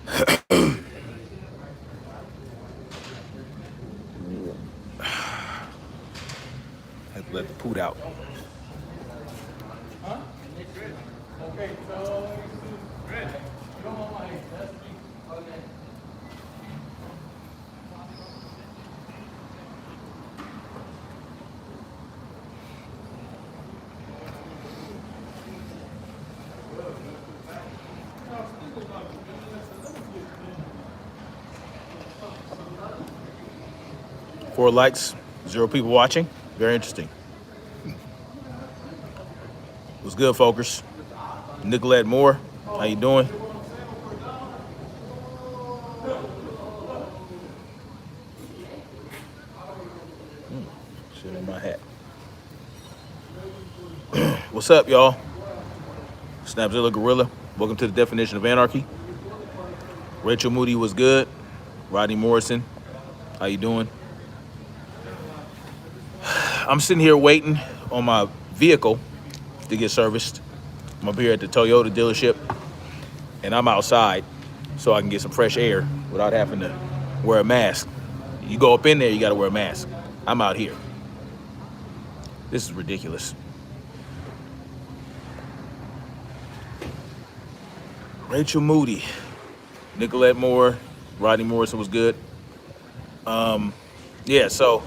Have to let the poot out. Four likes, 0 people watching. Very interesting. What's good, folkers? Nicolette Moore, how you doing? Shit in my hat. What's up, y'all? Snapzilla Gorilla. Welcome to the Definition of Anarchy. Rachel Moody was good. Rodney Morrison, how you doing? I'm sitting here waiting on my vehicle to get serviced. I'm up here at the Toyota dealership, and I'm outside so I can get some fresh air without having to wear a mask. You go up in there, you gotta wear a mask. I'm out here. This is ridiculous. Rachel Moody, Nicolette Moore, Rodney Morrison was good. Yeah, so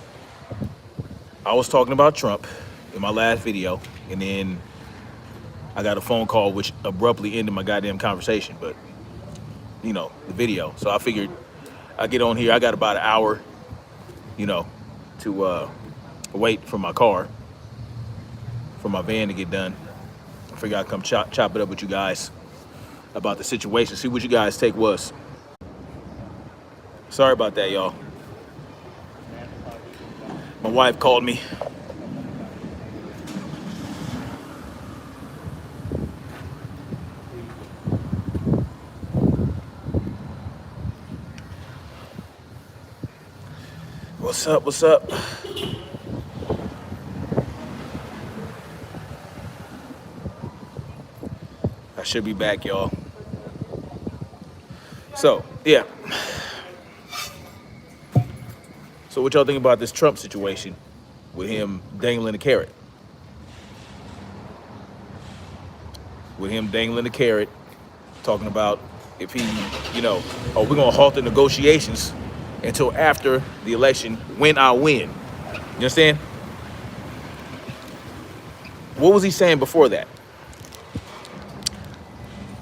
I was talking about Trump in my last video, and then I got a phone call which abruptly ended my goddamn conversation, but you know, the video. So I figured I get on here. I got about an hour, you know, to wait for my car, for my van to get done. I figured I'd come chop it up with you guys about the situation, see what you guys' take was. Sorry about that, y'all. My wife called me. What's up, what's up? I should be back, y'all. So, yeah. So what y'all think about this Trump situation with him dangling a carrot? With him dangling a carrot, talking about if he, you know, oh, we're gonna halt the negotiations until after the election when I win. You understand? What was he saying before that?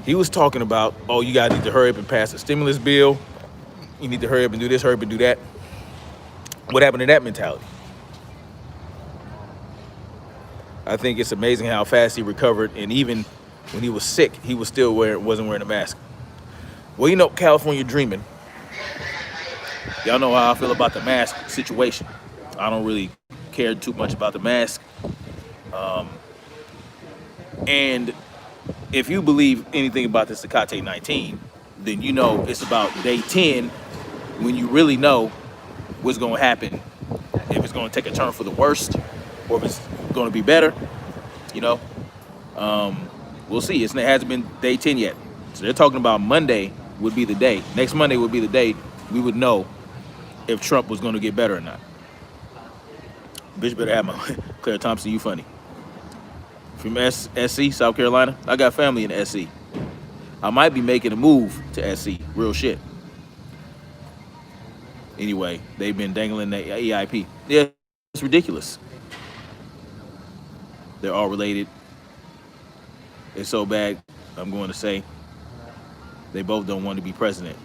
He was talking about, oh, you guys need to hurry up and pass a stimulus bill. You need to hurry up and do this, hurry up and do that. What happened to that mentality? I think it's amazing how fast he recovered, and even when he was sick, he was still wasn't wearing a mask. Well, you know, California dreaming. Y'all know how I feel about the mask situation. I don't really care too much about the mask. And if you believe anything about this Tecate 19, then you know it's about day 10 when you really know what's going to happen, if it's going to take a turn for the worst or if it's going to be better, you know. We'll see. It hasn't been day 10 yet. So they're talking about Monday would be the day. Next Monday would be the day we would know if Trump was going to get better or not. Bitch better have my Claire Thompson, you funny. From SC, South Carolina. I got family in SC. I might be making a move to SC. Real shit. Anyway, they've been dangling the EIP. Yeah, it's ridiculous. They're all related. It's so bad, I'm going to say, they both don't want to be president.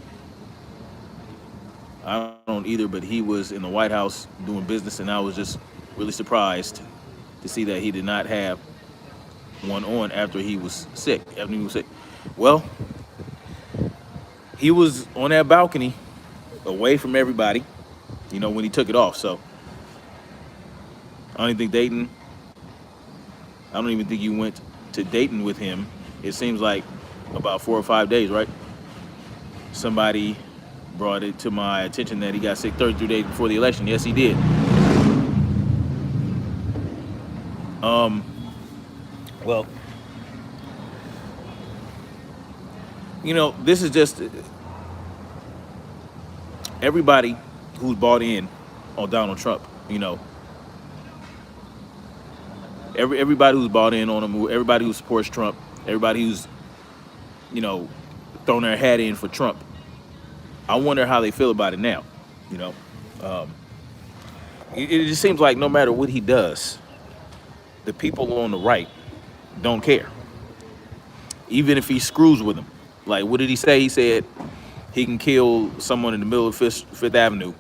I don't either, but he was in the White House doing business, and I was just really surprised to see that he did not have one on after he was sick. Well, he was on that balcony away from everybody, you know, when he took it off. So I don't even think you went to Dayton with him. It seems like about 4 or 5 days, right? Somebody brought it to my attention that he got sick 33 days before the election. Yes, he did. Well, you know, this is just, everybody who's bought in on Donald Trump, you know, everybody who's bought in on him, everybody who supports Trump, everybody who's, you know, thrown their hat in for Trump, I wonder how they feel about it now. You know, um, it just seems like no matter what he does, the people on the right don't care, even if he screws with them. Like, what did he say? He said he can kill someone in the middle of Fifth Avenue,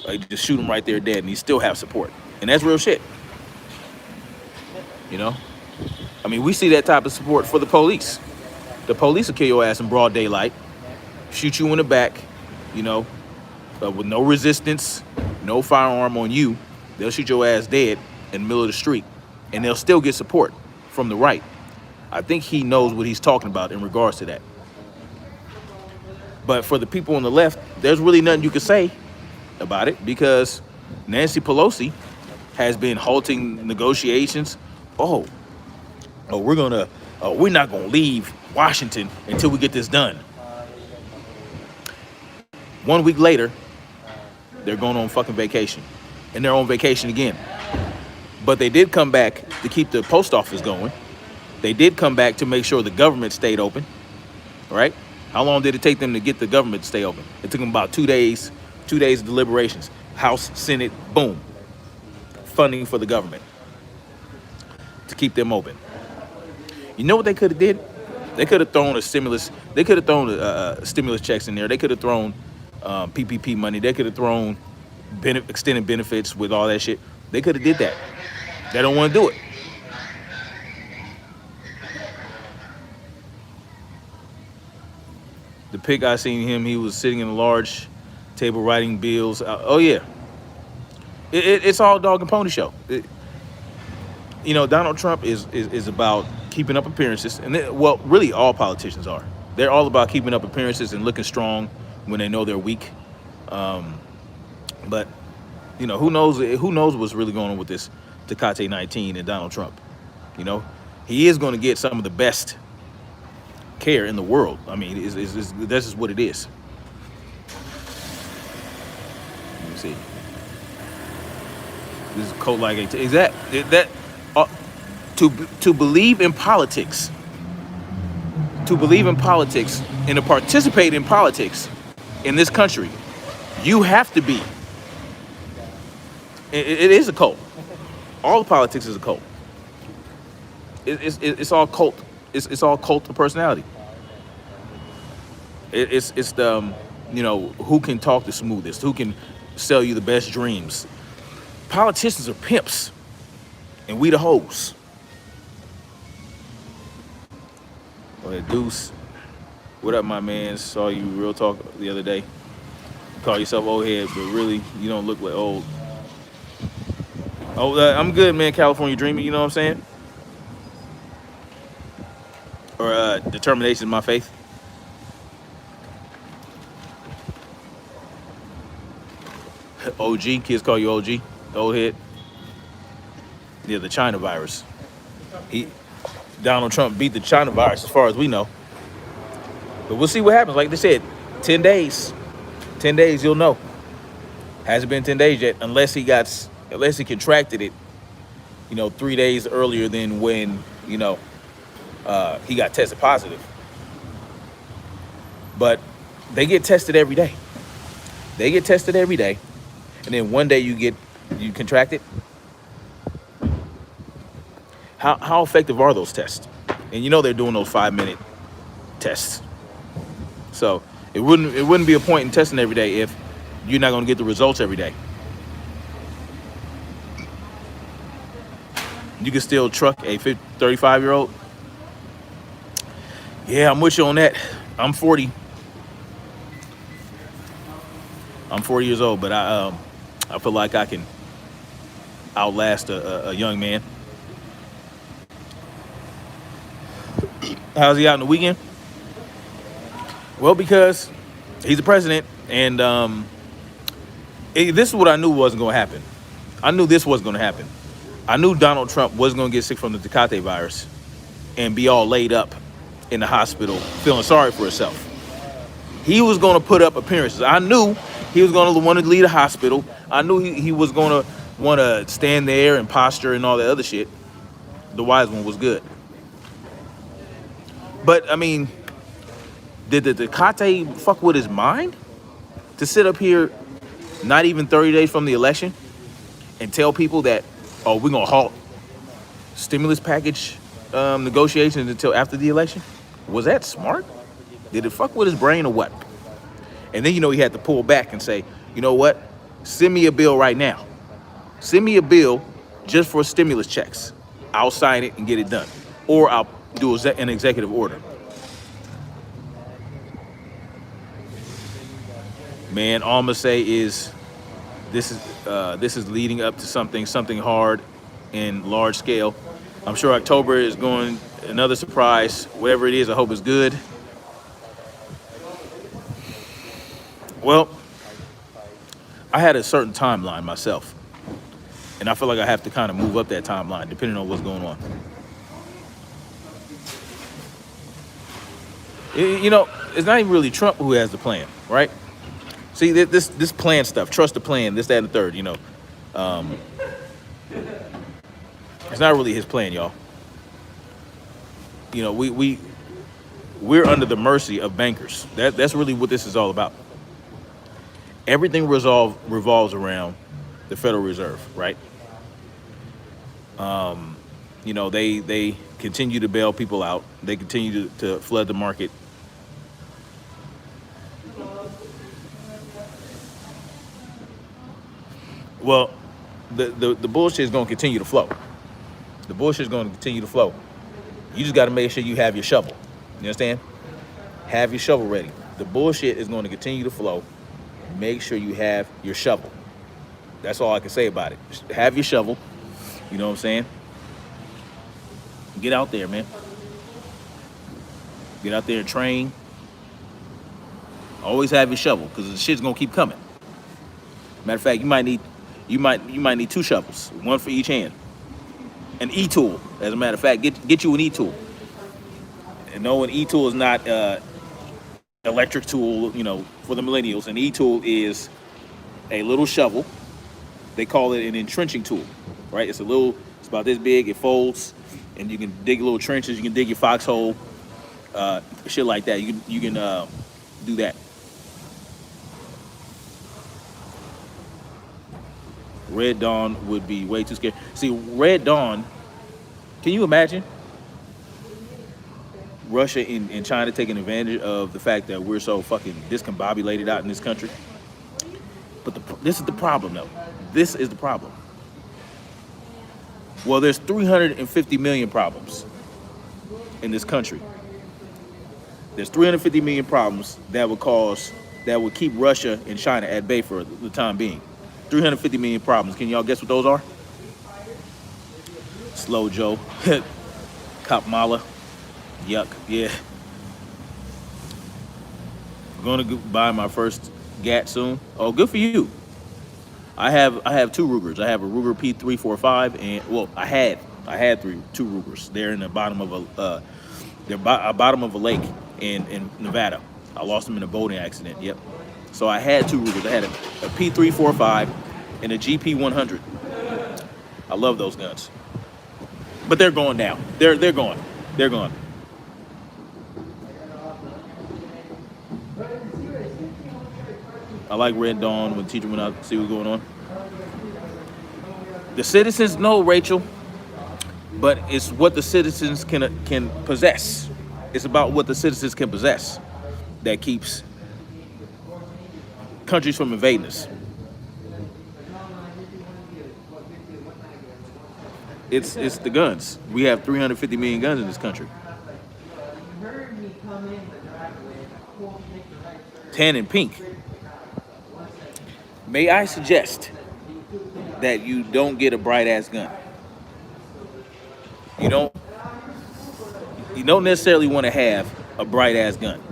like just shoot him right there dead, and he still have support, and that's real shit. You know, I mean, we see that type of support for the police. The police will kill your ass in broad daylight, shoot you in the back, you know, with no resistance, no firearm on you. They'll shoot your ass dead in the middle of the street, and they'll still get support from the right. I think he knows what he's talking about in regards to that. But for the people on the left, there's really nothing you can say about it, because Nancy Pelosi has been halting negotiations. We're not gonna leave Washington until we get this done. 1 week later, they're going on fucking vacation, and they're on vacation again. But they did come back to keep the post office going. They did come back to make sure the government stayed open, right? How long did it take them to get the government to stay open? It took them about 2 days, 2 days of deliberations. House, Senate, boom. Funding for the government to keep them open. You know what they could have did? They could have thrown a stimulus. They could have thrown stimulus checks in there. They could have thrown PPP money. They could have thrown extended benefits with all that shit. They could have did that. They don't want to do it. The pic I seen him, he was sitting in a large table writing bills. Oh yeah, it's all dog and pony show. You know, Donald Trump is about keeping up appearances, and well, really all politicians are. They're all about keeping up appearances and looking strong when they know they're weak. But you know, who knows what's really going on with this Tecate 19 and Donald Trump. You know, he is going to get some of the best care in the world. I mean, this is what it is. Let me see. This is cult like is that to believe in politics, and to participate in politics in this country, you have to be. It is a cult. All politics is a cult. It's all cult. It's all cult of personality. It's the you know, who can talk the smoothest, who can sell you the best dreams. Politicians are pimps, and we the hoes. Go ahead, Deuce. What up, my man? Saw you real talk the other day. You call yourself old head, but really you don't look like old. Oh, I'm good, man. California dreaming. You know what I'm saying? Or determination, my faith. OG, kids call you OG, old head. Yeah, the China virus. Donald Trump beat the China virus as far as we know. But we'll see what happens. Like they said, 10 days. 10 days, you'll know. Hasn't been 10 days yet, unless he contracted it, you know, 3 days earlier than when, you know, he got tested positive. But they get tested every day. They get tested every day. And then one day you contract it. How effective are those tests? And you know they're doing those 5-minute tests. So it wouldn't be a point in testing every day if you're not going to get the results every day. You can still truck a 35-year-old. Yeah, I'm with you on that. I'm 40. I'm 40 years old, but I feel like I can outlast a young man. How's he out in the weekend? Well, because he's the president, and this is what I knew wasn't going to happen. I knew this wasn't going to happen. I knew Donald Trump wasn't going to get sick from the Tecate virus and be all laid up in the hospital feeling sorry for himself. He was going to put up appearances. I knew He was going to want to leave the hospital. I knew he was going to want to stand there and posture and all that other shit. The wise one was good. But, I mean, did the Tecate fuck with his mind? To sit up here not even 30 days from the election and tell people that, oh, we're going to halt stimulus package negotiations until after the election? Was that smart? Did it fuck with his brain or what? And then, he had to pull back and say, you know what? Send me a bill right now. Send me a bill just for stimulus checks. I'll sign it and get it done. Or I'll do an executive order. Man, all I'm gonna say is this is leading up to something hard and large scale. I'm sure October is going another surprise. Whatever it is, I hope it's good. Well, I had a certain timeline myself, and I feel like I have to kind of move up that timeline depending on what's going on. It's not even really Trump who has the plan, right? See, this plan stuff, trust the plan, this, that, and the third, it's not really his plan, y'all. We're under the mercy of bankers. That's really what this is all about. Everything revolves around the Federal Reserve, right? They continue to bail people out. They continue to flood the market. Well, the bullshit is going to continue to flow. The bullshit is going to continue to flow. You just got to make sure you have your shovel. You understand? Have your shovel ready. The bullshit is going to continue to flow. Make sure you have your shovel. That's all I can say about it. Just have your shovel. You know what I'm saying? Get out there, man. Get out there and train. Always have your shovel, because the shit's gonna keep coming. Matter of fact, you might need 2 shovels, one for each hand. An e-tool, as a matter of fact, get you an e-tool. And no, an e-tool is not electric tool, for the millennials. An e-tool is a little shovel. They call it an entrenching tool, right? It's about this big. It folds, and you can dig little trenches. You can dig your foxhole, shit like that. You can do that. Red Dawn would be way too scary. See, Red Dawn, can you imagine Russia and China taking advantage of the fact that we're so fucking discombobulated out in this country? But this is the problem, though. This is the problem. Well, there's 350 million problems in this country. There's 350 million problems that would keep Russia and China at bay for the time being. 350 million problems. Can y'all guess what those are? Slow Joe, Kapmala, yuck, yeah. I'm gonna buy my first GAT soon. Oh, good for you. I have 2 Rugers. I have a Ruger P345, and I had 2 Rugers. They're in the bottom of a lake in Nevada. I lost them in a boating accident. Yep. So I had 2 Rugers. I had a P345 and a GP100. I love those guns, but they're going now. They're gone. They're gone. I like Red Dawn when the teacher went out to see what's going on. The citizens know, Rachel, but it's what the citizens can possess. It's about what the citizens can possess that keeps countries from invading us. It's the guns. We have 350 million guns in this country. 10 in pink. May I suggest that you don't get a bright ass gun? You don't necessarily want to have a bright ass gun,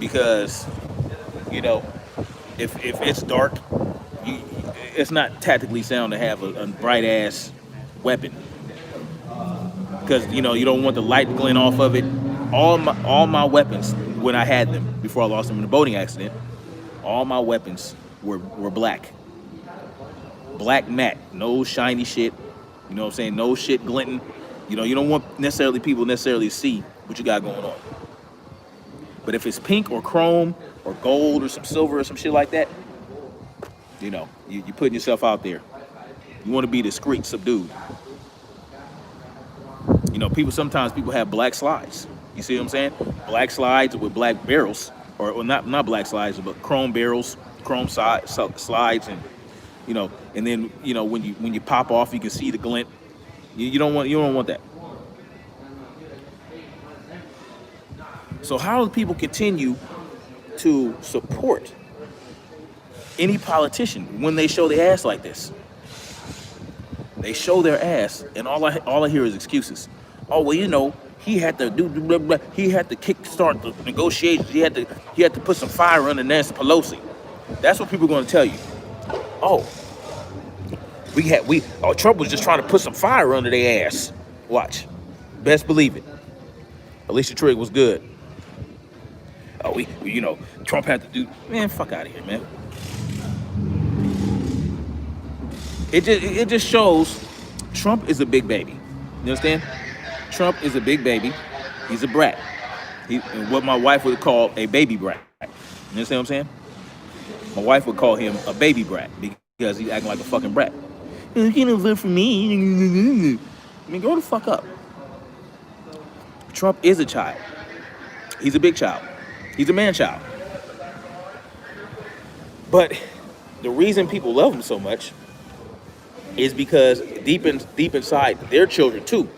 because if it's dark, it's not tactically sound to have a bright ass weapon, because you don't want the light to glint off of it. All my weapons, when I had them before I lost them in a boating accident, All my weapons were black. Black matte, no shiny shit. You know what I'm saying? No shit glinting. You know, you don't want necessarily people necessarily see what you got going on. But if it's pink or chrome or gold or some silver or some shit like that, you know, you're putting yourself out there. You want to be discreet, subdued. You know, sometimes people have black slides. You see what I'm saying? Black slides with black barrels, or not black slides, but chrome barrels, chrome slides, and and then when you pop off, you can see the glint. You don't want that. So how do people continue to support any politician when they show their ass like this? They show their ass, and all I hear is excuses. Oh well, he had to do blah, blah, he had to kickstart the negotiations. He had to put some fire under Nancy Pelosi. That's what people are going to tell you. Oh, Trump was just trying to put some fire under their ass. Watch, best believe it. Alicia Trigg was good. Oh, Trump had to do. Man, fuck out of here, man. It just shows Trump is a big baby. You understand? Trump is a big baby. He's a brat. What my wife would call a baby brat. You understand what I'm saying? My wife would call him a baby brat because he's acting like a fucking brat. You can't vote for me. I mean, grow the fuck up. Trump is a child. He's a big child. He's a man-child. But the reason people love him so much is because deep inside, their children too.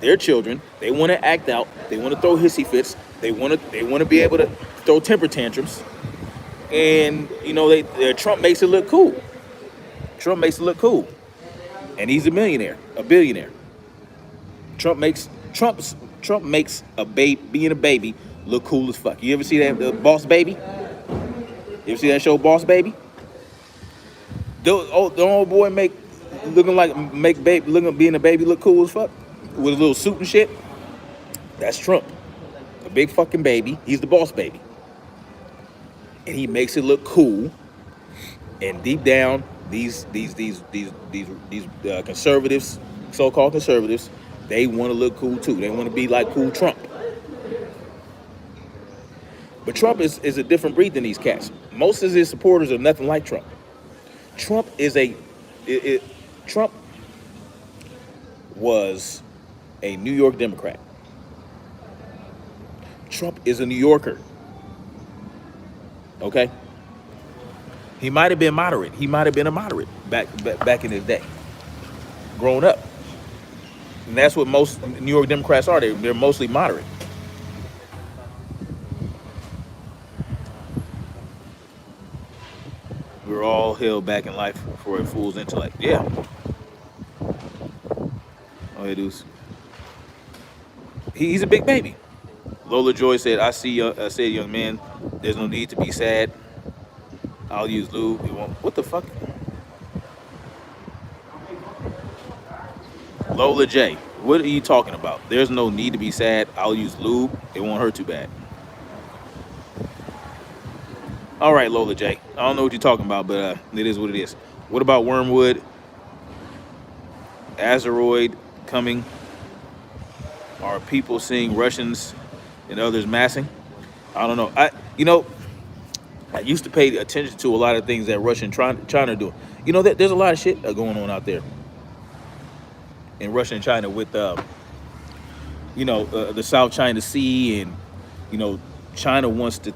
Their children, they want to act out. They want to throw hissy fits. They want to be able to throw temper tantrums. And Trump makes it look cool. Trump makes it look cool. And he's a millionaire, a billionaire. Trump makes being a baby look cool as fuck. You ever see that Boss Baby? You ever see that show Boss Baby? The old boy being a baby look cool as fuck with a little suit and shit. That's Trump, a big fucking baby. He's the boss baby, and he makes it look cool. And deep down, these conservatives, so-called conservatives, they want to look cool too. They want to be like cool Trump. But Trump is a different breed than these cats. Most of his supporters are nothing like Trump. Trump was a New York Democrat. Trump is a New Yorker. Okay? He might have been moderate. He might have been a moderate back in his day, growing up. And that's what most New York Democrats are. They're mostly moderate. We're all held back in life for a fool's intellect. Yeah. Oh, hey, dudes. He's a big baby. Lola Joy said, I said, young man, there's no need to be sad. I'll use lube. What the fuck? Lola J, what are you talking about? There's no need to be sad. I'll use lube. It won't hurt too bad. All right, Lola J. I don't know what you're talking about, but it is what it is. What about Wormwood? Azeroid coming? Are people seeing Russians and others massing? I don't know. I used to pay attention to a lot of things that Russia and China do. There's a lot of shit going on out there in Russia and China with, the South China Sea, and China wants to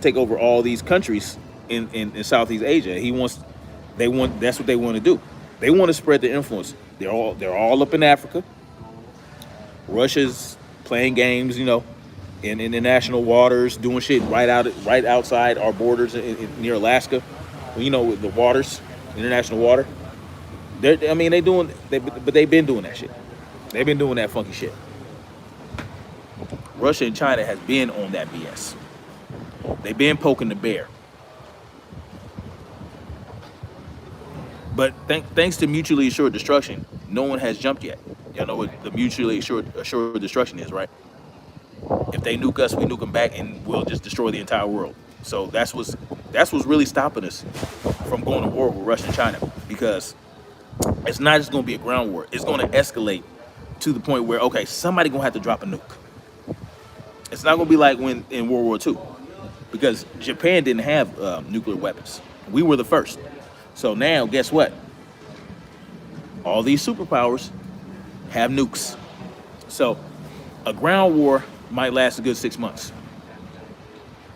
take over all these countries in Southeast Asia. That's what they want to do. They want to spread their influence. They're all up in Africa. Russia's playing games, in international waters, doing shit right outside our borders near Alaska. With the waters, international water. But they've been doing that shit. They've been doing that funky shit. Russia and China has been on that BS. They've been poking the bear. But thanks to mutually assured destruction, no one has jumped yet. Y'all know what the mutually assured destruction is, right? If they nuke us, we nuke them back, and we'll just destroy the entire world. So that's what's really stopping us from going to war with Russia and China, because it's not just going to be a ground war. It's going to escalate to the point where, okay, somebody going to have to drop a nuke. It's not going to be like when in World War II, because Japan didn't have nuclear weapons. We were the first. So now, guess what? All these superpowers have nukes. So a ground war might last a good 6 months.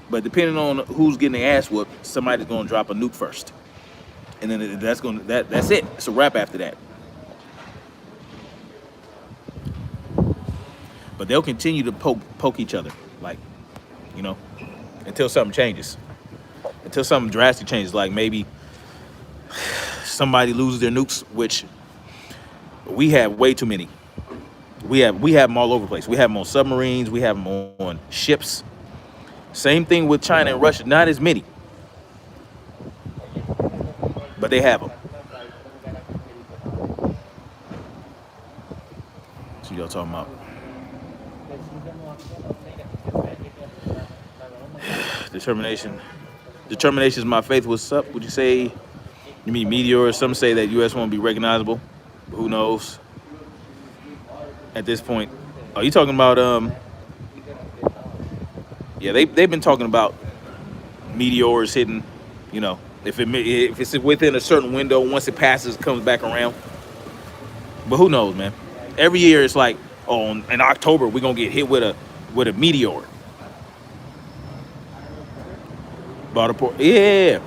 But depending on who's getting their ass whooped, somebody's going to drop a nuke first. And then that's it. It's a wrap after that. But they'll continue to poke each other, like, you know, until something changes. Until something drastic changes, like maybe somebody loses their nukes, which we have way too many. We have them all over the place. We have them on submarines. We have them on ships. Same thing with China and Russia. Not as many, but they have them. So y'all talking about determination. Determination is my faith. What's up? Would you say? You mean meteor? Some say that U.S. won't be recognizable. Who knows? At this point, are you talking about yeah, they've been talking about meteors hitting, you know, if it's within a certain window, once it passes, it comes back around. But who knows, man? Every year it's like, oh, in October we're gonna get hit with a meteor. Yeah,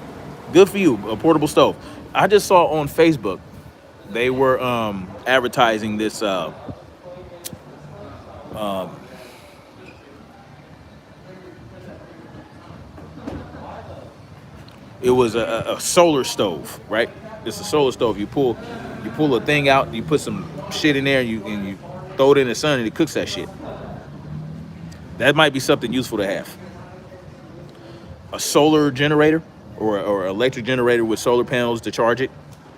good for you, a portable stove. I just saw on Facebook they were advertising this it was a solar stove, right? It's a solar stove. You pull a thing out, you put some shit in there, and you throw it in the sun, and it cooks that shit. That might be something useful to have. A solar generator or electric generator with solar panels to charge it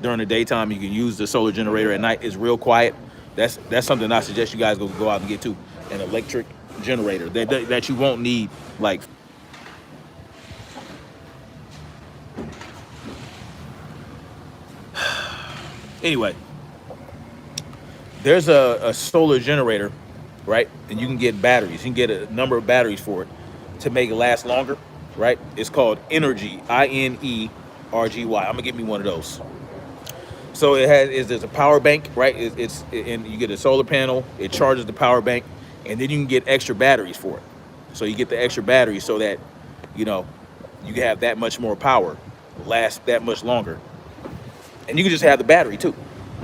during the daytime. You can use the solar generator at night. It's real quiet. That's something I suggest you guys go out and get too. An electric generator that you won't need, like. Anyway, there's a solar generator, right? And you can get batteries. You can get a number of batteries for it to make it last longer, right? It's called Inergy, Inergy. I'm gonna get me one of those. So there's a power bank, right? And you get a solar panel. It charges the power bank, and then you can get extra batteries for it. So you get the extra batteries so that, you know, you can have that much more power, last that much longer. And you can just have the battery too.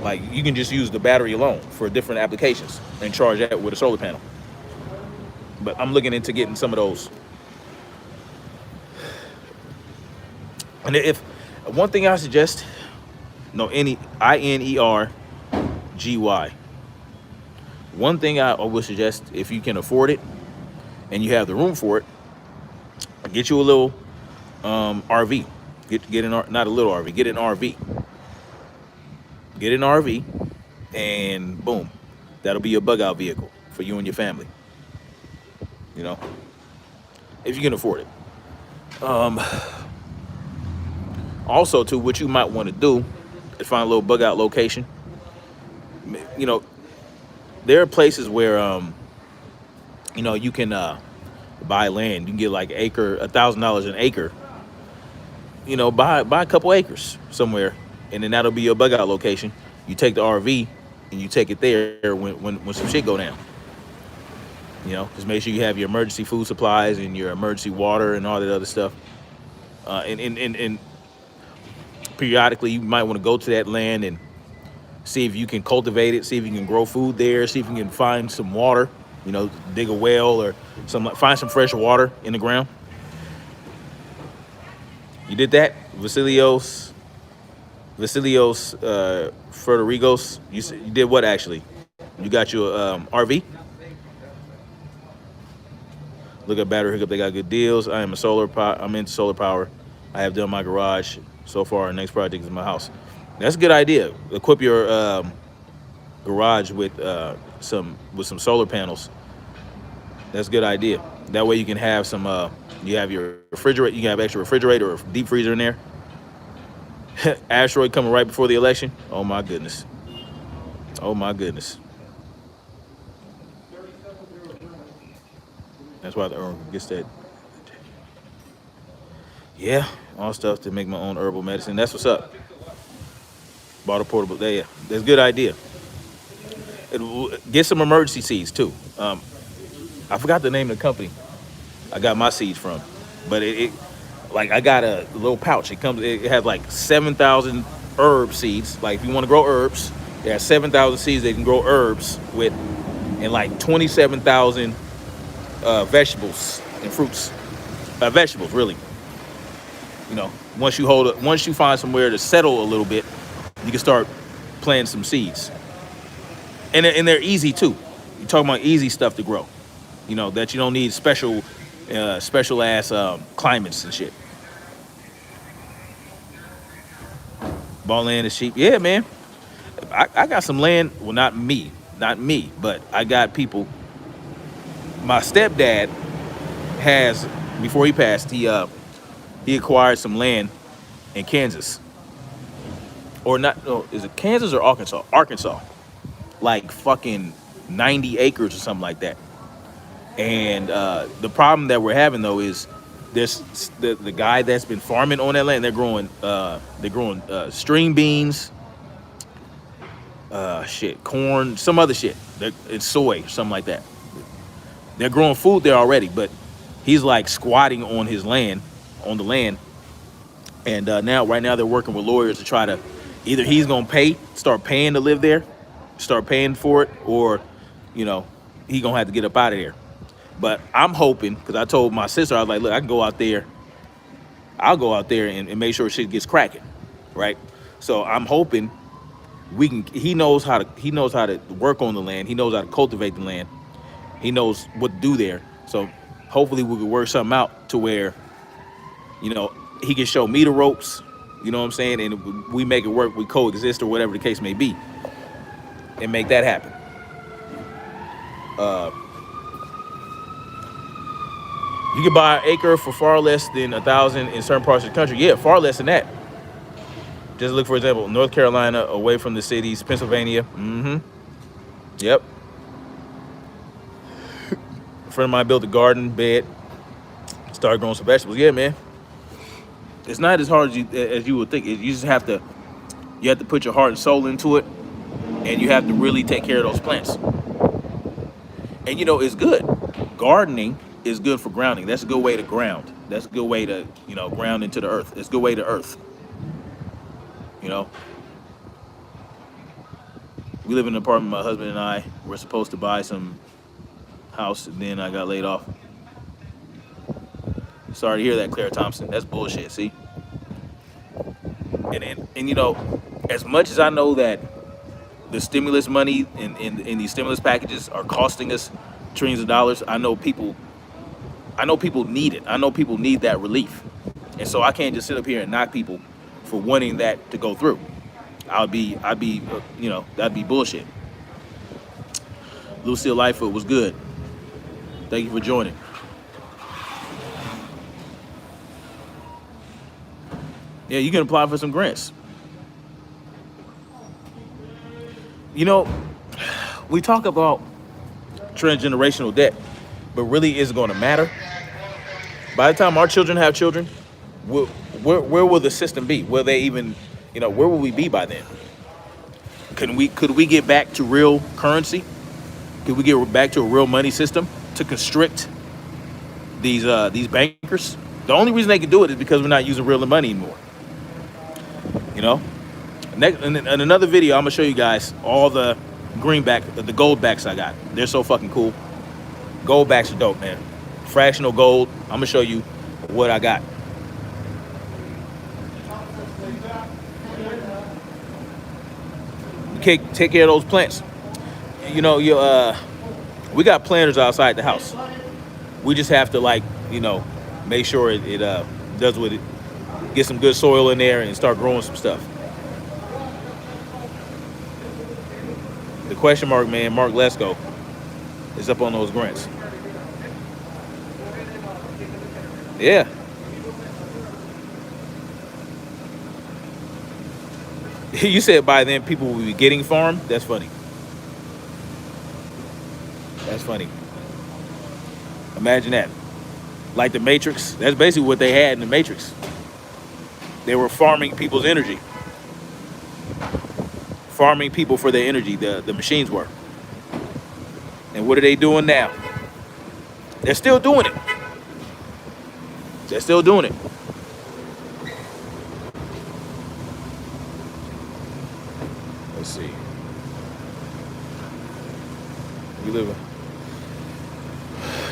Like, you can just use the battery alone for different applications and charge that with a solar panel. But I'm looking into getting some of those. And if one thing I suggest, Inergy. One thing I would suggest, if you can afford it and you have the room for it, get you a little RV. Not a little RV, get an RV. Get an RV, and boom, that'll be your bug out vehicle for you and your family. You know, if you can afford it. Also, too, what you might want to do is find a little bug out location. You know, there are places where you know, you can buy land. You can get like $1,000 an acre. You know, buy a couple acres somewhere. And then that'll be your bug out location. You take the RV and you take it there when some shit go down. You know, just make sure you have your emergency food supplies and your emergency water and all that other stuff. And periodically you might want to go to that land and see if you can cultivate it, see if you can grow food there, see if you can find some water, you know, dig a well or find some fresh water in the ground. You did that, Vasilios Federigos. You did what actually? You got your RV? Look at Battery Hookup. They got good deals. I'm into solar power. I have done my garage so far. Our next project is my house. That's a good idea. Equip your garage with some solar panels. That's a good idea. That way you can have some You have your refrigerator. You can have extra refrigerator or deep freezer in there. Asteroid coming right before the election. Oh my goodness. Oh my goodness. That's why the herb gets that. Yeah, all stuff to make my own herbal medicine. That's what's up. Bought a portable. Yeah, that's a good idea. Get some emergency seeds too. I forgot the name of the company I got my seeds from, but like I got a little pouch. It has like 7,000 herb seeds. Like if you want to grow herbs, it has 7,000 seeds they can grow herbs with, and like 27,000 vegetables and fruits. Vegetables, really. You know, once you find somewhere to settle a little bit, you can start planting some seeds. And they're easy too. You're talking about easy stuff to grow. You know, that you don't need special ass climates and shit. Ball land is cheap. Yeah, man. I got some land. Well, not me, but I got people. My stepdad has, before he passed, he acquired some land in Kansas. Or not, no, is it Kansas or Arkansas? Arkansas. Like fucking 90 acres or something like that. And the problem that we're having though is this the guy that's been farming on that land, they're growing string beans, corn, some other shit. It's soy, something like that. They're growing food there already, but he's like squatting on his land, on the land. And right now they're working with lawyers to try to, either he's gonna start paying to live there, start paying for it, or, you know, he gonna have to get up out of there. But I'm hoping, because I told my sister, I was like, look, I can go out there. I'll go out there and make sure shit gets cracking, right? So I'm hoping he knows how to work on the land. He knows how to cultivate the land. He knows what to do there. So hopefully we can work something out to where, you know, he can show me the ropes, you know what I'm saying? And we make it work, we coexist or whatever the case may be, and make that happen. You can buy an acre for far less than 1,000 in certain parts of the country. Yeah, far less than that. Just look, for example, North Carolina, away from the cities, Pennsylvania. Yep. A friend of mine built a garden bed, started growing some vegetables. Yeah, man. It's not as hard as you would think. You just have to put your heart and soul into it, and you have to really take care of those plants. And you know, it's good. Gardening is good for grounding. That's a good way to ground. That's a good way to, you know, ground into the earth. It's a good way to earth. You know, we live in an apartment, my husband and I. We're supposed to buy some house, and then I got laid off. Sorry to hear that, Claire Thompson. That's bullshit, see? And you know, as much as I know that the stimulus money and these stimulus packages are costing us trillions of dollars, I know people need it. I know people need that relief. And so I can't just sit up here and knock people for wanting that to go through. I'd be, you know, that'd be bullshit. Lucille Lightfoot was good. Thank you for joining. Yeah, you can apply for some grants. You know, we talk about transgenerational debt, but really is it going to matter? By the time our children have children, where will the system be? Will they even, you know, where will we be by then? Could we get back to real currency? Could we get back to a real money system to constrict these bankers? The only reason they can do it is because we're not using real money anymore. You know? In another video, I'm gonna show you guys all the the gold backs I got. They're so fucking cool. Gold backs are dope, man. Fractional gold. I'm gonna show you what I got. Okay, take care of those plants. You know, we got planters outside the house. We just have to, like, you know, make sure it does what it, get some good soil in there and start growing some stuff. The question mark man, Mark Lesko, is up on those grants. Yeah. You said by then people will be getting farmed. That's funny. That's funny. Imagine that. Like the Matrix. That's basically what they had in the Matrix. They were farming people's energy. Farming people for their energy. The machines were. And what are they doing now? They're still doing it. They're still doing it. Let's see. We live.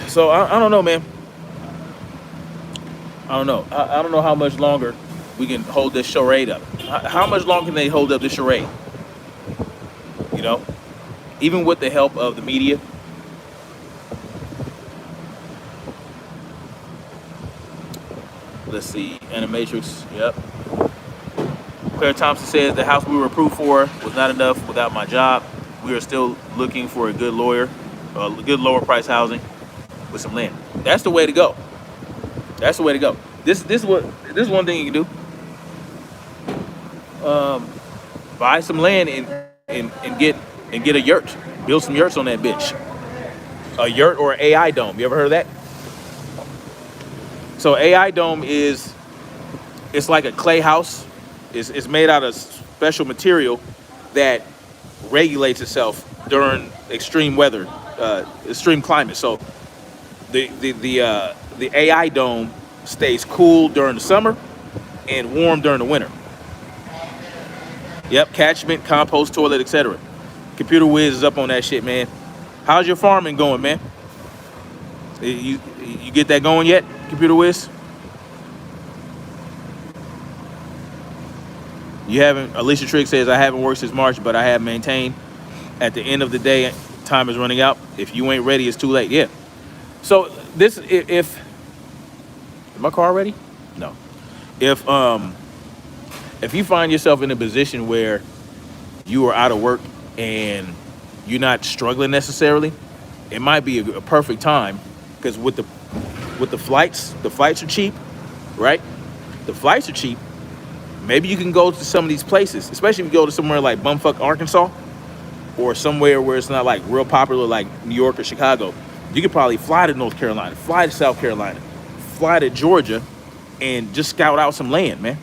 So I don't know, man. I don't know. I don't know how much longer we can hold this charade up. How much longer can they hold up this charade? You know, even with the help of the media. Let's see. Animatrix. Yep. Claire Thompson says the house we were approved for was not enough without my job. We are still looking for a good lawyer, good lower price housing with some land. That's the way to go. That's the way to go. This is one thing you can do. Buy some land and get a yurt. Build some yurts on that bitch. A yurt or an AI dome. You ever heard of that? So AI dome it's like a clay house. It's made out of special material that regulates itself during extreme weather, extreme climate. So the AI dome stays cool during the summer and warm during the winter. Yep, catchment, compost, toilet, etc. Computer Wiz is up on that shit, man. How's your farming going, man? You get that going yet, Computer Wiz? You haven't. Alicia Trigg says I haven't worked since March, but I have maintained. At the end of the day, time is running out. If you ain't ready, it's too late. Yeah. So this, if my car ready? No. If you find yourself in a position where you are out of work and you're not struggling necessarily, it might be a perfect time because with the flights are cheap, right? The flights are cheap. Maybe you can go to some of these places, especially if you go to somewhere like bumfuck Arkansas or somewhere where it's not like real popular like New York or Chicago. You could probably fly to North Carolina, fly to South Carolina, fly to Georgia, and just scout out some land, man.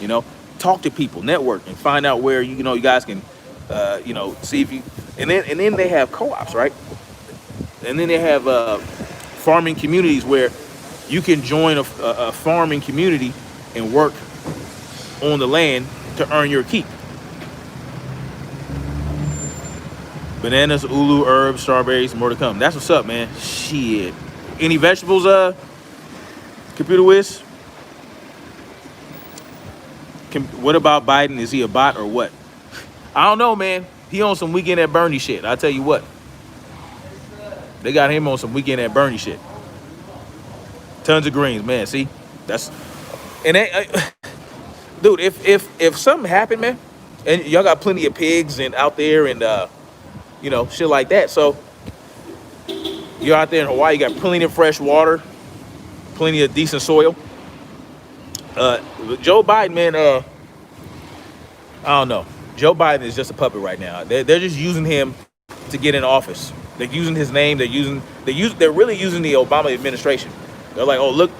You know, talk to people, network, and find out where you guys can, see if you. And then they have co-ops, right? And then they have farming communities where you can join a farming community and work on the land to earn your keep. Bananas, ulu, herbs, strawberries, more to come. That's what's up, man. Shit. Any vegetables, Computer Wiz? What about Biden? Is he a bot or what? I don't know, man. He on some Weekend at Bernie shit. I'll tell you what. They got him on some Weekend at Bernie shit. Tons of greens, man. See? That's... And dude, if something happened, man, and y'all got plenty of pigs and out there and shit like that. So you're out there in Hawaii, you got plenty of fresh water, plenty of decent soil. Joe Biden, man, I don't know. Joe Biden is just a puppet right now. They're just using him to get in office. They're using his name. They're really using the Obama administration. They're like, oh look.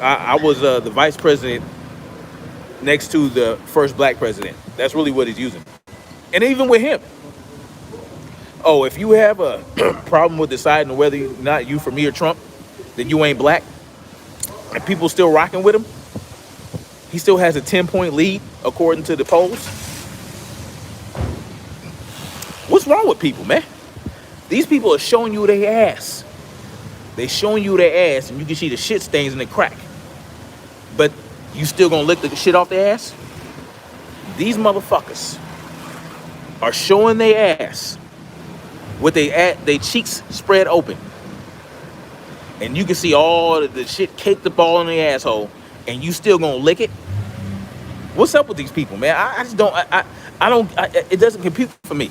I was the vice president next to the first black president. That's really what he's using. And even with him, oh, if you have a problem with deciding whether or not you for me or Trump, then you ain't black. And people still rocking with him. He still has a 10-point lead according to the polls. What's wrong with people, man? These people are showing you their ass. They showing you their ass, and you can see the shit stains in the crack. But you still gonna lick the shit off their ass? These motherfuckers are showing their ass with they cheeks spread open. And you can see all the shit caked up all in the asshole, and you still gonna lick it? What's up with these people, man? I just don't, it doesn't compute for me.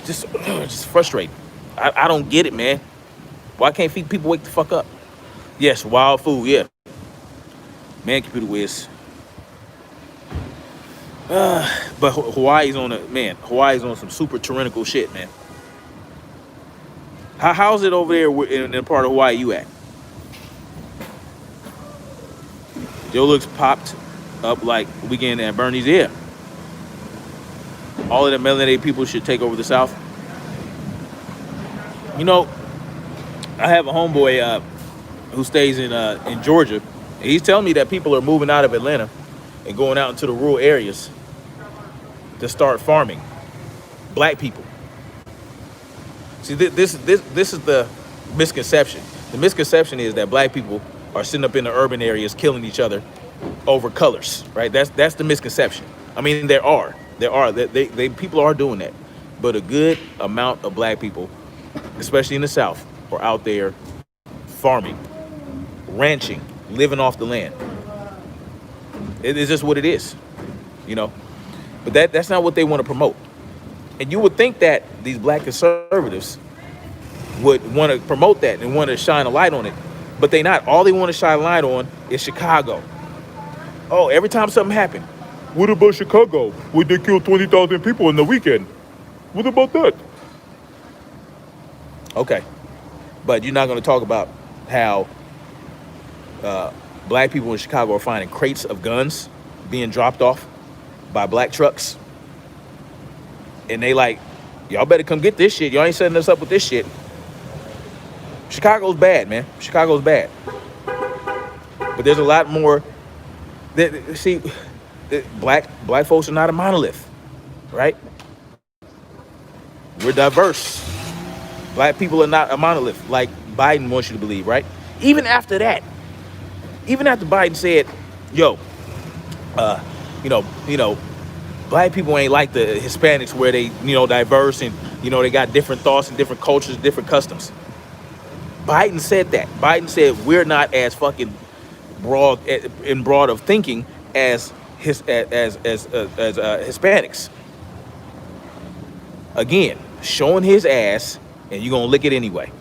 Just frustrating. I don't get it, man. Why can't people wake the fuck up? Yes, wild food, yeah. Man, computer whiz. But Hawaii's on some super tyrannical shit, man. How's it over there in the part of Hawaii you at? Joe looks popped up like weekend at Bernie's. Yeah. All of the melanated people should take over the South. You know, I have a homeboy who stays in Georgia. And he's telling me that people are moving out of Atlanta and going out into the rural areas to start farming. Black people. See, this is the misconception. The misconception is that black people are sitting up in the urban areas killing each other over colors, right? That's the misconception. I mean, there are people are doing that, but a good amount of black people, especially in the South, are out there farming, ranching, living off the land. It is just what it is, you know. But that's not what they want to promote. And you would think that these black conservatives would want to promote that and want to shine a light on it, but they not. All they want to shine a light on is Chicago. Oh, every time something happened, what about Chicago? Where they killed 20,000 people in the weekend? What about that? Okay, but you're not going to talk about how black people in Chicago are finding crates of guns being dropped off by black trucks. And they like, y'all better come get this shit. Y'all ain't setting us up with this shit. Chicago's bad, man. Chicago's bad. But there's a lot more. See, black folks are not a monolith, right? We're diverse. Black people are not a monolith like Biden wants you to believe, right? Even after that, even after Biden said, yo, you know, black people ain't like the Hispanics where they, diverse and, they got different thoughts and different cultures, different customs. Biden said that. Biden said we're not as fucking broad of thinking as Hispanics. Again, showing his ass, and you're gonna lick it anyway.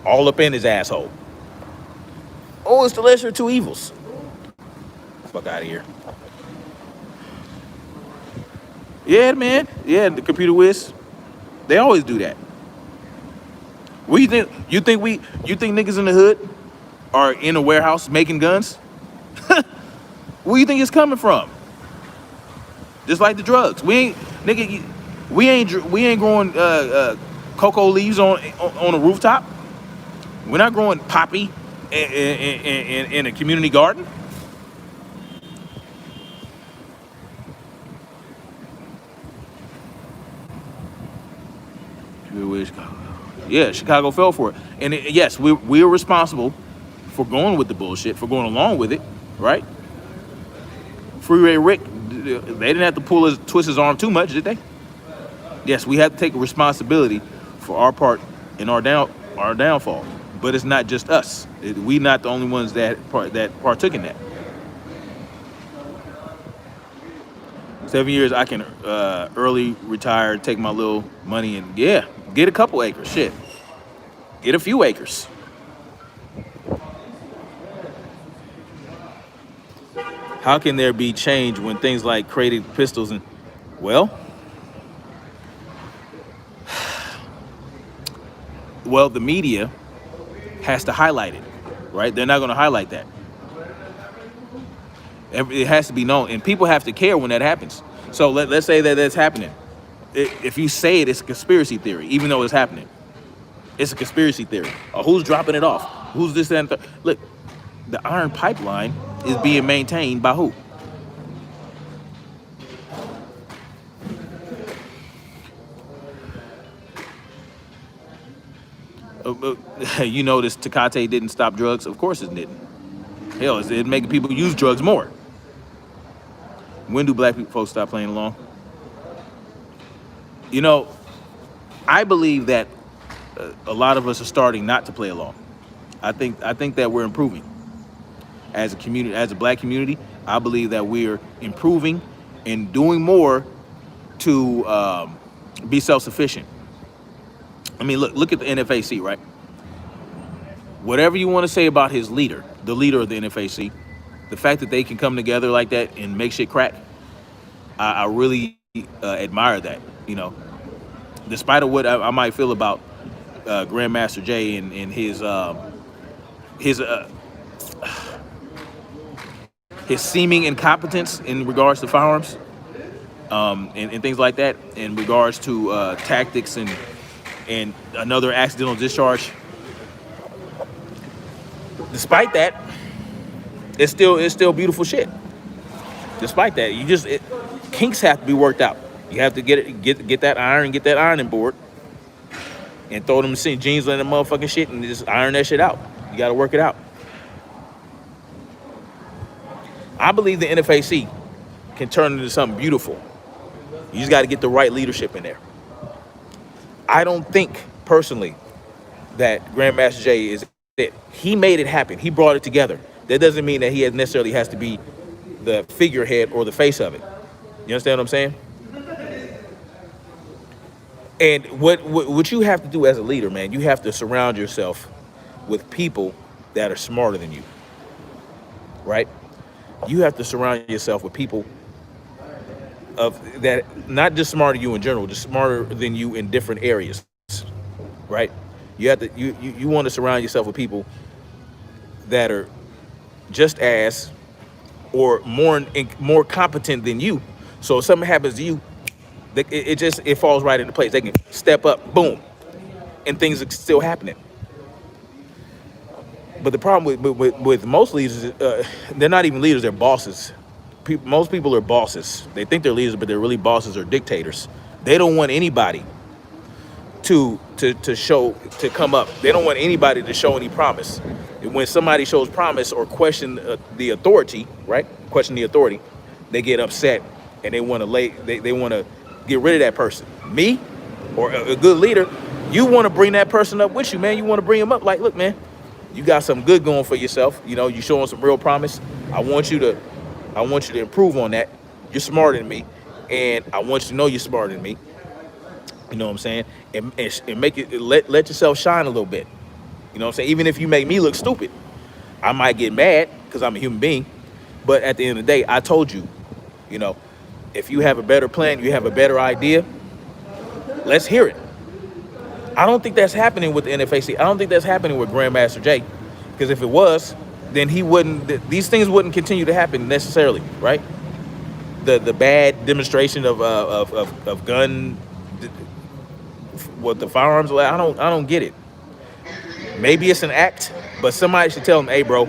All up in his asshole. Oh, it's the lesser of two evils. Fuck out of here. Yeah, man. Yeah, the computer whiz. They always do that. What do you think? You think niggas in the hood are in a warehouse making guns? Where do you think it's coming from? Just like the drugs. We ain't growing cocoa leaves on a rooftop. We're not growing poppy in a community garden. Yeah, Chicago fell for it. And yes, we're responsible for going with the bullshit, for going along with it, right? Freeway Rick, they didn't have to twist his arm too much, did they? Yes, we have to take responsibility for our part in our downfall. But it's not just us. We're not the only ones that partook in that. 7 years, I can early retire, take my little money, and yeah, get a couple acres. Shit, get a few acres. How can there be change when things like created pistols and, well, the media has to highlight it, right? They're not going to highlight that. It has to be known, and people have to care when that happens. So let's say that that's happening. If you say it, it's a conspiracy theory, even though it's happening. It's a conspiracy theory. Who's dropping it off? Who's this, that, and look, the iron pipeline is being maintained by who? You notice Tecate didn't stop drugs? Of course it didn't. Hell, it's making people use drugs more. When do black folks stop playing along? I believe that a lot of us are starting not to play along. I think that we're improving as a community, as a black community. I believe that we're improving and doing more to be self-sufficient. I mean, look at the NFAC, right? whatever you want to say about his leader, the leader of the NFAC, the fact that they can come together like that and make shit crack, I really admire that. You know, despite of what I might feel about Grandmaster Jay and his seeming incompetence in regards to firearms, and things like that, in regards to tactics and another accidental discharge. Despite that, it's still beautiful shit. Despite that, kinks have to be worked out. You have to get that ironing board and throw them jeans on that motherfucking shit and just iron that shit out. You got to work it out. I believe the NFAC can turn into something beautiful. You just got to get the right leadership in there. I don't think personally that Grandmaster Jay is it. He made it happen. He brought it together. That doesn't mean that he necessarily has to be the figurehead or the face of it. You understand what I'm saying? And what you have to do as a leader, man, you have to surround yourself with people that are smarter than you, right? You have to surround yourself with people of that, not just smarter than you in general, just smarter than you in different areas, right? You have to you want to surround yourself with people that are just as or more competent than you. So if something happens to you, it falls right into place. They can step up, boom, and things are still happening. But the problem with most leaders, they're not even leaders; they're bosses. Most people are bosses. They think they're leaders, but they're really bosses or dictators. They don't want anybody to come up. They don't want anybody to show any promise. When somebody shows promise or question the authority, right? Question the authority, they get upset and they want to they want to get rid of that person. Me, or a good leader, you want to bring that person up with you, man. You want to bring them up like, look, man, you got something good going for yourself. You know, you showing some real promise. I want you to improve on that. You're smarter than me, and I want you to know you're smarter than me. You know what I'm saying? And make it let yourself shine a little bit. You know what I'm saying? Even if you make me look stupid, I might get mad because I'm a human being. But at the end of the day, I told you, you know, if you have a better plan, you have a better idea, let's hear it. I don't think that's happening with the NFAC. I don't think that's happening with Grandmaster Jay. Because if it was, then these things wouldn't continue to happen necessarily, right? The bad demonstration of gun, what the firearms, I don't get it. Maybe it's an act, but somebody should tell them, hey, bro,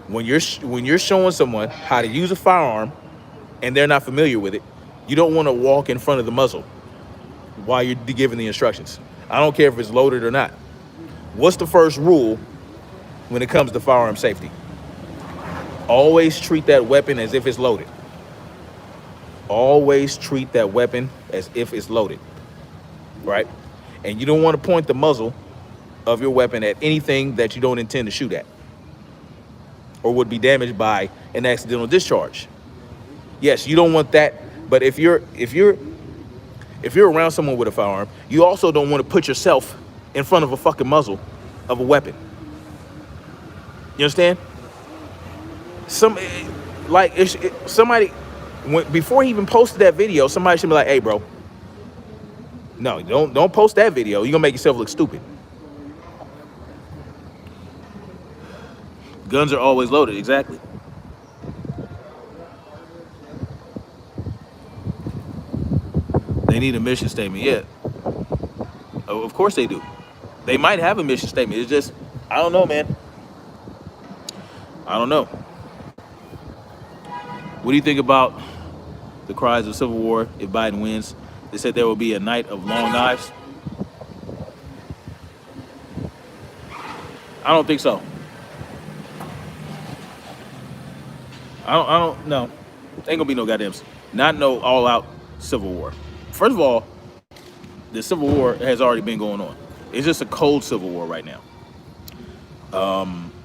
when you're showing someone how to use a firearm and they're not familiar with it, you don't want to walk in front of the muzzle while you're giving the instructions. I don't care if it's loaded or not. What's the first rule when it comes to firearm safety? Always treat that weapon as if it's loaded. Always treat that weapon as if it's loaded, right? And you don't want to point the muzzle of your weapon at anything that you don't intend to shoot at or would be damaged by an accidental discharge. Yes, you don't want that, but if you're around someone with a firearm, you also don't want to put yourself in front of a fucking muzzle of a weapon. You understand? Before he even posted that video, somebody should be like, hey, bro, no, don't post that video. You're gonna make yourself look stupid. Guns are always loaded, exactly. They need a mission statement, yeah. Of course they do. They might have a mission statement. It's just, I don't know, man. I don't know. What do you think about the cries of civil war if Biden wins? They said there will be a night of long knives. I don't think so. I don't know. Ain't gonna be no goddamn, not no all-out civil war. First of all, the civil war has already been going on. It's just a cold civil war right now.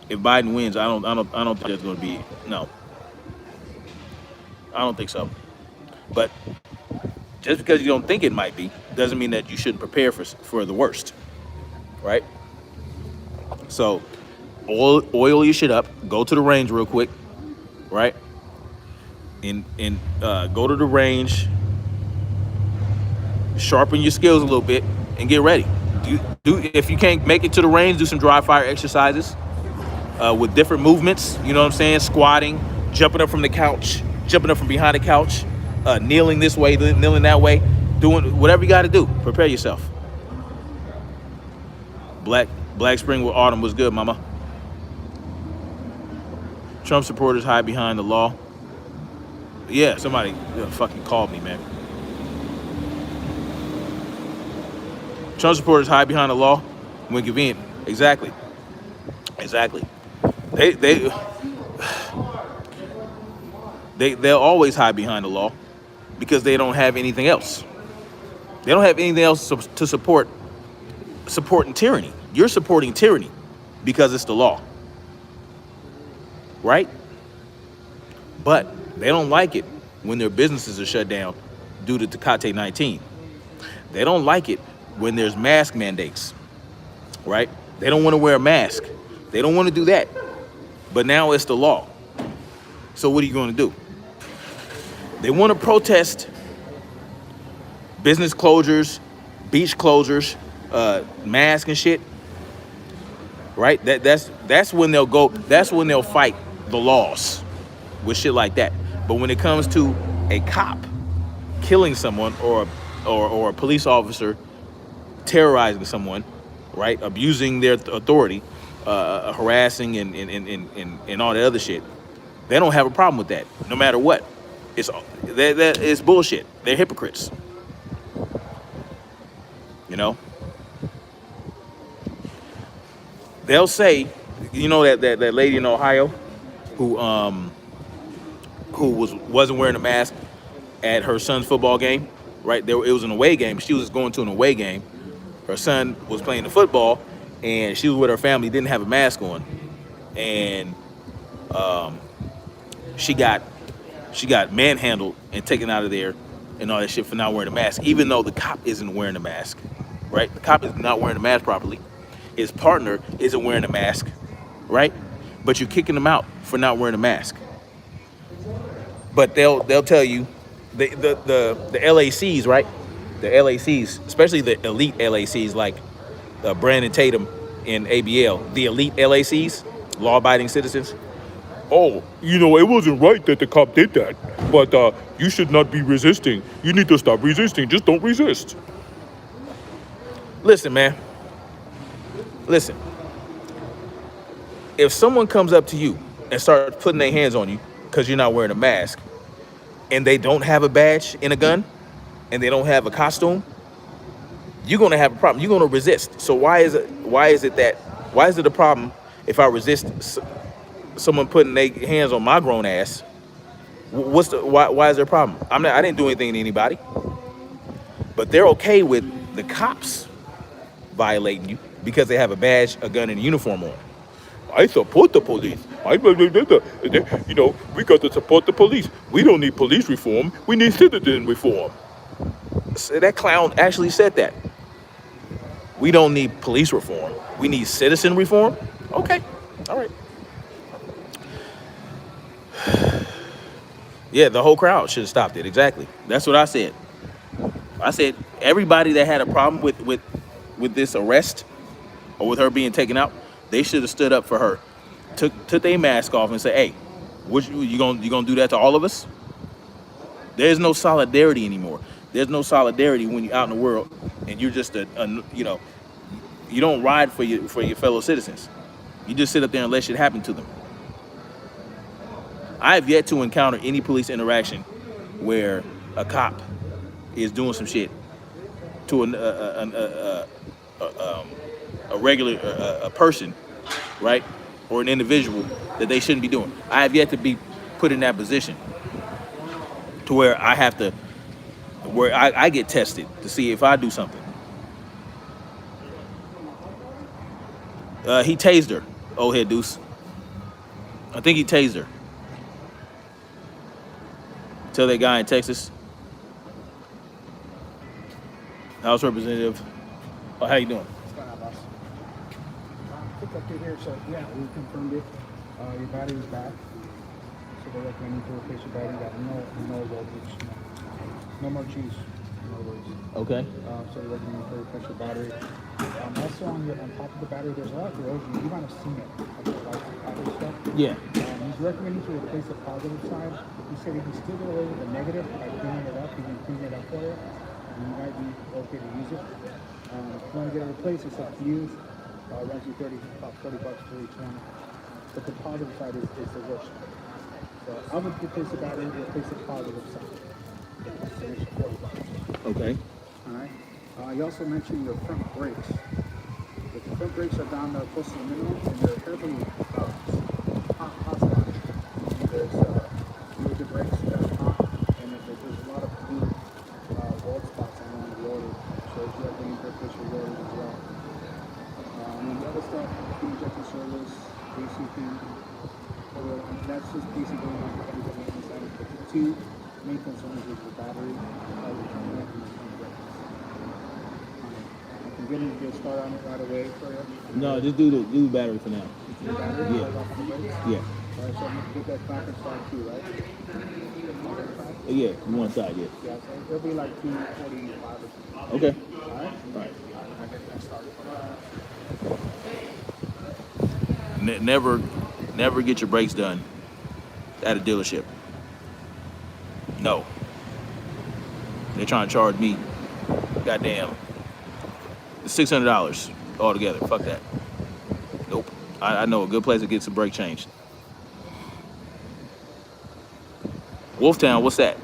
If Biden wins, I don't think there's gonna be, no. I don't think so. But just because you don't think it might be, doesn't mean that you shouldn't prepare for the worst, right? So oil your shit up. Go to the range real quick, right? And go to the range, sharpen your skills a little bit, and get ready. If you can't make it to the range, do some dry fire exercises with different movements. You know what I'm saying? Squatting, jumping up from the couch, jumping up from behind the couch, kneeling this way, kneeling that way, doing whatever you got to do. Prepare yourself. Black Spring with Autumn was good, mama. Trump supporters hide behind the law. Yeah, somebody fucking called me, man. Trump supporters hide behind the law when convenient. Exactly. They'll always hide behind the law because they don't have anything else. They don't have anything else to supporting tyranny. You're supporting tyranny because it's the law, right? But they don't like it when their businesses are shut down due to Tecate 19. They don't like it when there's mask mandates, right? They don't want to wear a mask. They don't want to do that. But now it's the law. So what are you going to do? They want to protest business closures, beach closures, mask and shit, right? That's when they'll go. That's when they'll fight the laws with shit like that. But when it comes to a cop killing someone or a police officer terrorizing someone, right, abusing their authority, harassing and all that other shit, they don't have a problem with that. No matter what, it's bullshit. They're hypocrites. You know, they'll say, you know, that lady in Ohio who wasn't wearing a mask at her son's football game, right? It was an away game. She was going to an away game. Her son was playing the football, and she was with her family, didn't have a mask on, and she got manhandled and taken out of there and all that shit for not wearing a mask, even though the cop isn't wearing a mask, right? The cop is not wearing a mask properly. His partner isn't wearing a mask, right? But you're kicking them out for not wearing a mask. But they'll tell you, the LACs, right? The LACs, especially the elite LACs like Brandon Tatum in ABL, the elite LACs, law-abiding citizens. Oh, you know, it wasn't right that the cop did that, but you should not be resisting. You need to stop resisting. Just don't resist. Listen, man. Listen. If someone comes up to you and starts putting their hands on you because you're not wearing a mask, and they don't have a badge and a gun, and they don't have a costume, you're gonna have a problem. You're gonna resist. So why is it a problem if I resist someone putting their hands on my grown ass? Why is there a problem? I didn't do anything to anybody. But they're okay with the cops violating you because they have a badge, a gun, and a uniform on. I support the police. You know, we got to support the police. We don't need police reform. We need citizen reform. So that clown actually said that. We don't need police reform. We need citizen reform? Okay. All right. Yeah, the whole crowd should have stopped it. Exactly. That's what I said. I said everybody that had a problem with this arrest or with her being taken out, they should have stood up for her, took their mask off and said, "Hey, you gonna do that to all of us?" There's no solidarity anymore. There's no solidarity when you're out in the world and you're just you know, you don't ride for your fellow citizens. You just sit up there and let shit happen to them. I have yet to encounter any police interaction where a cop is doing some shit to a regular person, right, or an individual that they shouldn't be doing. I have yet to be put in that position to where I get tested to see if I do something. He tased her, old head deuce. I think he tased her. Tell that guy in Texas. House Representative. Oh, how you doing? What's going on, boss? quick update here. So yeah, we confirmed it. Your battery's back. So they're recommending to replace your battery. Got no voltage, no more cheese. In other words. Okay. So they're recommending to replace your battery. Also on top of the battery, there's a lot of erosion. You might have seen it, like the battery stuff. Yeah. He's recommending to replace the positive side. He said if you still get away with the negative by cleaning it up, he can clean it up for you. And you might be okay to use it. If you want to get it replaced, it's up to you. Runs you about $40 for each one. But the positive side is the worst. So I would replace the battery, replace the positive side. Finish $40. Okay. All right. You also mentioned your front brakes. If the front brakes are down close to the minimum, and they're heavily hot spotted. There's really good brakes that are hot, and there's a lot of blue weld spots along the rotor. So you have to replace your rotors as well. And then the other stuff, fuel injection service, ACP, that's just basically everything inside. But the two main concerns is the battery, and the front brakes. I can get into a start on it right away for you. No, just do the battery for now. The battery, Yeah. off the brakes. Yeah. All right, so I'm gonna get that clock and start too, right? Yeah. One side. Yeah. Yeah, so it'll be like 2:45 or something. Okay. All right. All right. I get that started. Never get your brakes done at a dealership. No. They're trying to charge me, goddamn, $600 altogether. Fuck that. Nope. I know a good place to get some brake changed. Wolftown, what's that?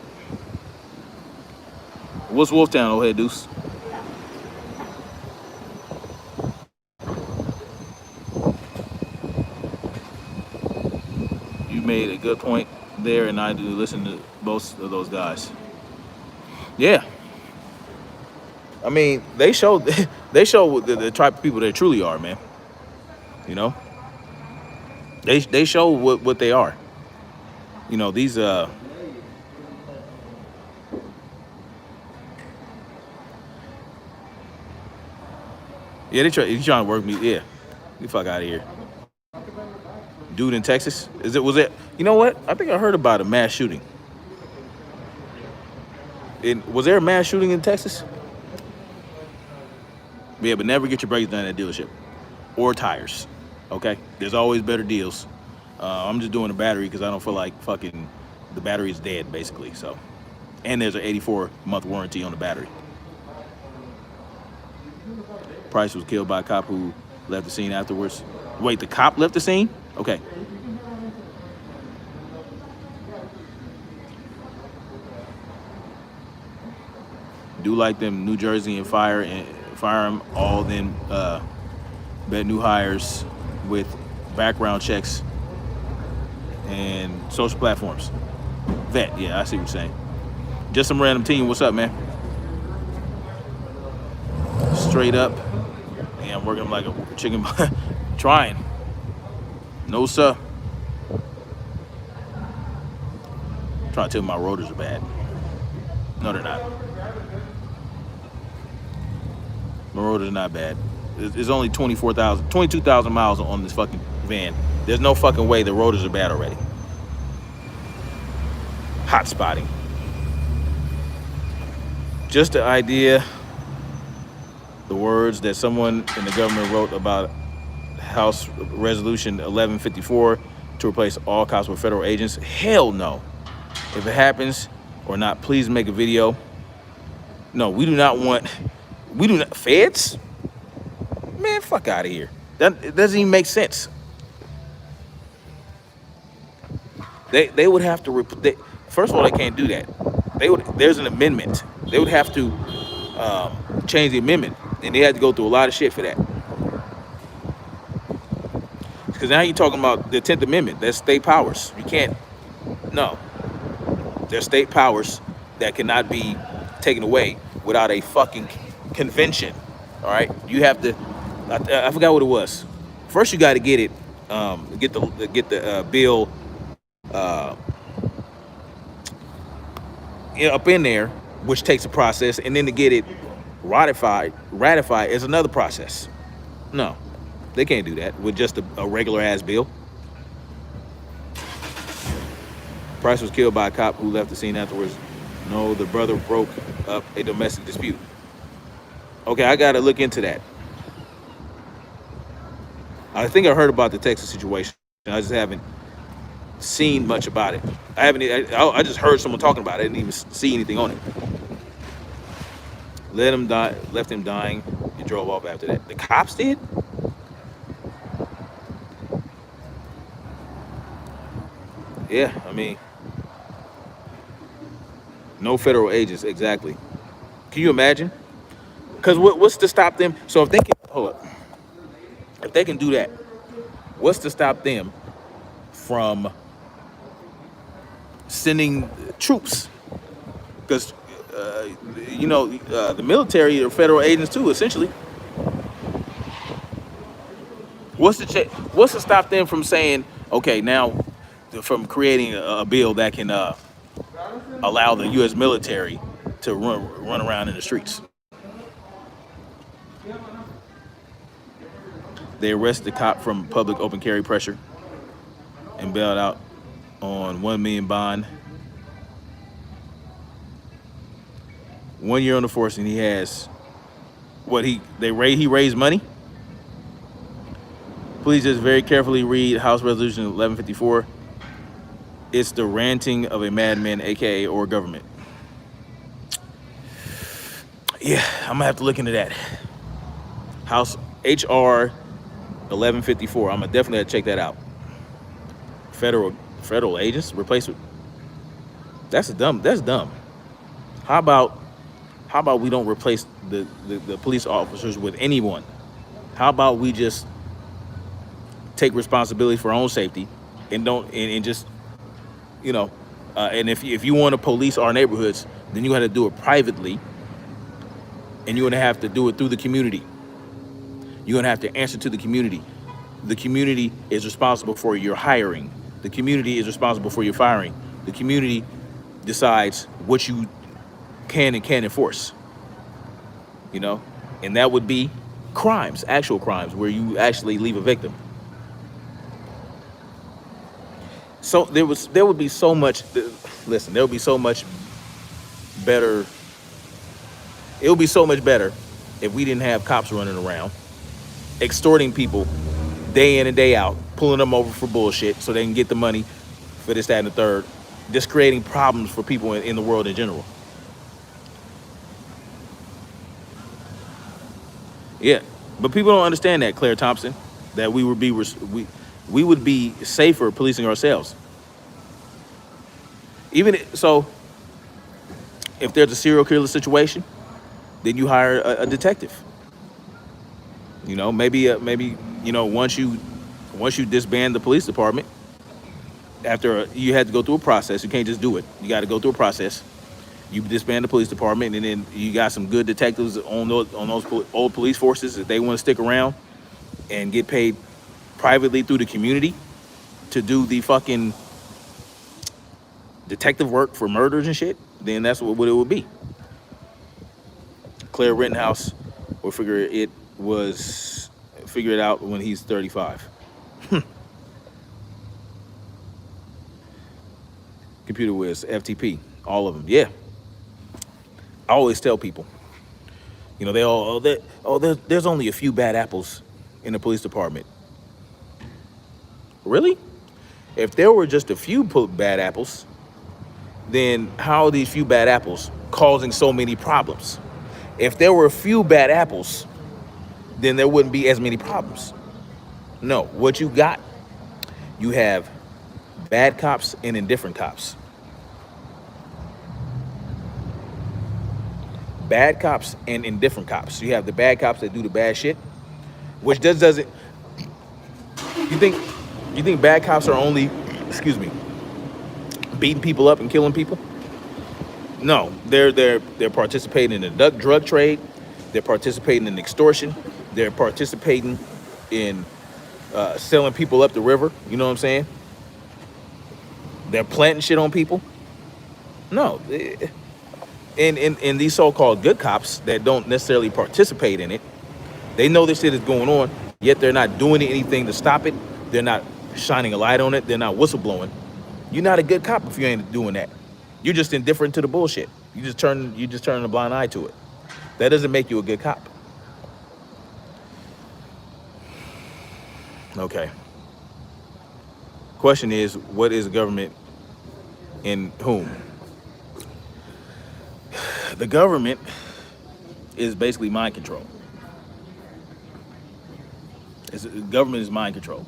What's Wolftown, old head deuce? You made a good point there, and I do listen to both of those guys. Yeah. I mean, they show the type of people they truly are, man. You know? They show what they are. You know, these yeah, they trying to work me. Yeah. Get the fuck out of here. Dude in Texas? Was it you know what? I think I heard about a mass shooting. Was there a mass shooting in Texas? Yeah, but never get your brakes done at a dealership. Or tires. Okay? There's always better deals. I'm just doing a battery because I don't feel like fucking the battery is dead, basically. So, and there's an 84-month warranty on the battery. Price was killed by a cop who left the scene afterwards. Wait, the cop left the scene? Okay. Do like them New Jersey and fire them all, then bet new hires with background checks and social platforms. Vet, yeah, I see what you're saying. Just some random team. What's up, man? Straight up. Yeah, I'm working like a chicken. Trying. No, sir. Trying to tell me my rotors are bad. No, they're not. My rotors are not bad. It's only 22,000 miles on this fucking van. There's no fucking way the rotors are bad already. Hot spotting. Just the idea, the words that someone in the government wrote about House Resolution 1154 to replace all cops with federal agents. Hell no. If it happens or not, please make a video. No, we do not. Feds? Man, fuck out of here. It doesn't even make sense. They would have to, first of all, they can't do that. There's an amendment. They would have to change the amendment, and they had to go through a lot of shit for that. Because now you're talking about the 10th Amendment. That's state powers. You can't, no. There's state powers that cannot be taken away without a fucking convention. All right? You have to, I forgot what it was. First you got to get it, get the bill up in there, which takes a process, and then to get it ratified is another process. No. They can't do that with just a regular ass bill. Price was killed by a cop who left the scene afterwards. No, the brother broke up a domestic dispute. Okay, I gotta look into that. I think I heard about the Texas situation. I just haven't seen much about it. I just heard someone talking about it. I didn't even see anything on it. Let him die. Left him dying and drove off after that. The cops did? Yeah, I mean, no federal agents, exactly. Can you imagine? Because what's to stop them? So if they can, hold up, if they can do that, what's to stop them from sending troops? Because, the military are federal agents too, essentially. What's to stop them from saying, okay, now, from creating a bill that can allow the U.S. military to run around in the streets? They arrested the cop from public open carry pressure and bailed out on $1 million bond. 1 year on the force, and he has he raised money. Please just very carefully read House Resolution 1154. It's the ranting of a madman, aka or government. Yeah, I'm gonna have to look into that. House HR 1154. I'm gonna definitely have to check that out. Federal agents replacement. That's dumb. How about we don't replace the police officers with anyone? How about we just take responsibility for our own safety and don't and just and if you want to police our neighborhoods, then you got to do it privately, and you're gonna have to do it through the community. You're gonna have to answer to the community. The community is responsible for your hiring. The community is responsible for your firing. The community decides what you can and can't enforce. And that would be crimes, actual crimes, where you actually leave a victim. So there would be so much. Listen, there would be so much better. It would be so much better if we didn't have cops running around extorting people day in and day out, pulling them over for bullshit so they can get the money for this, that, and the third, just creating problems for people in the world in general. Yeah, but people don't understand that, Claire Thompson, that we would be safer policing ourselves. So, if there's a serial killer situation, then you hire a detective. Maybe once you disband the police department, you had to go through a process. You can't just do it. You got to go through a process. You disband the police department, and then you got some good detectives on those old police forces if they want to stick around and get paid privately through the community to do the fucking detective work for murders and shit. Then that's what it would be. Claire Rittenhouse will figure it out when he's 35. Computer Whiz, FTP, all of them. Yeah. I always tell people, there's only a few bad apples in the police department. Really? If there were just a few bad apples, then how are these few bad apples causing so many problems? If there were a few bad apples, then there wouldn't be as many problems. No, what you have bad cops and indifferent cops. Bad cops and indifferent cops. You have the bad cops that do the bad shit, which doesn't. You think bad cops are only, beating people up and killing people? No, they're participating in the drug trade. They're participating in extortion. They're participating in selling people up the river. You know what I'm saying? They're planting shit on people. No. And these so-called good cops that don't necessarily participate in it, they know this shit is going on, yet they're not doing anything to stop it. They're not shining a light on it. They're not whistleblowing. You're not a good cop if you ain't doing that. You're just indifferent to the bullshit. You just turn a blind eye to it. That doesn't make you a good cop. Okay. Question is, what is government and whom? The government is basically mind control. Government is mind control.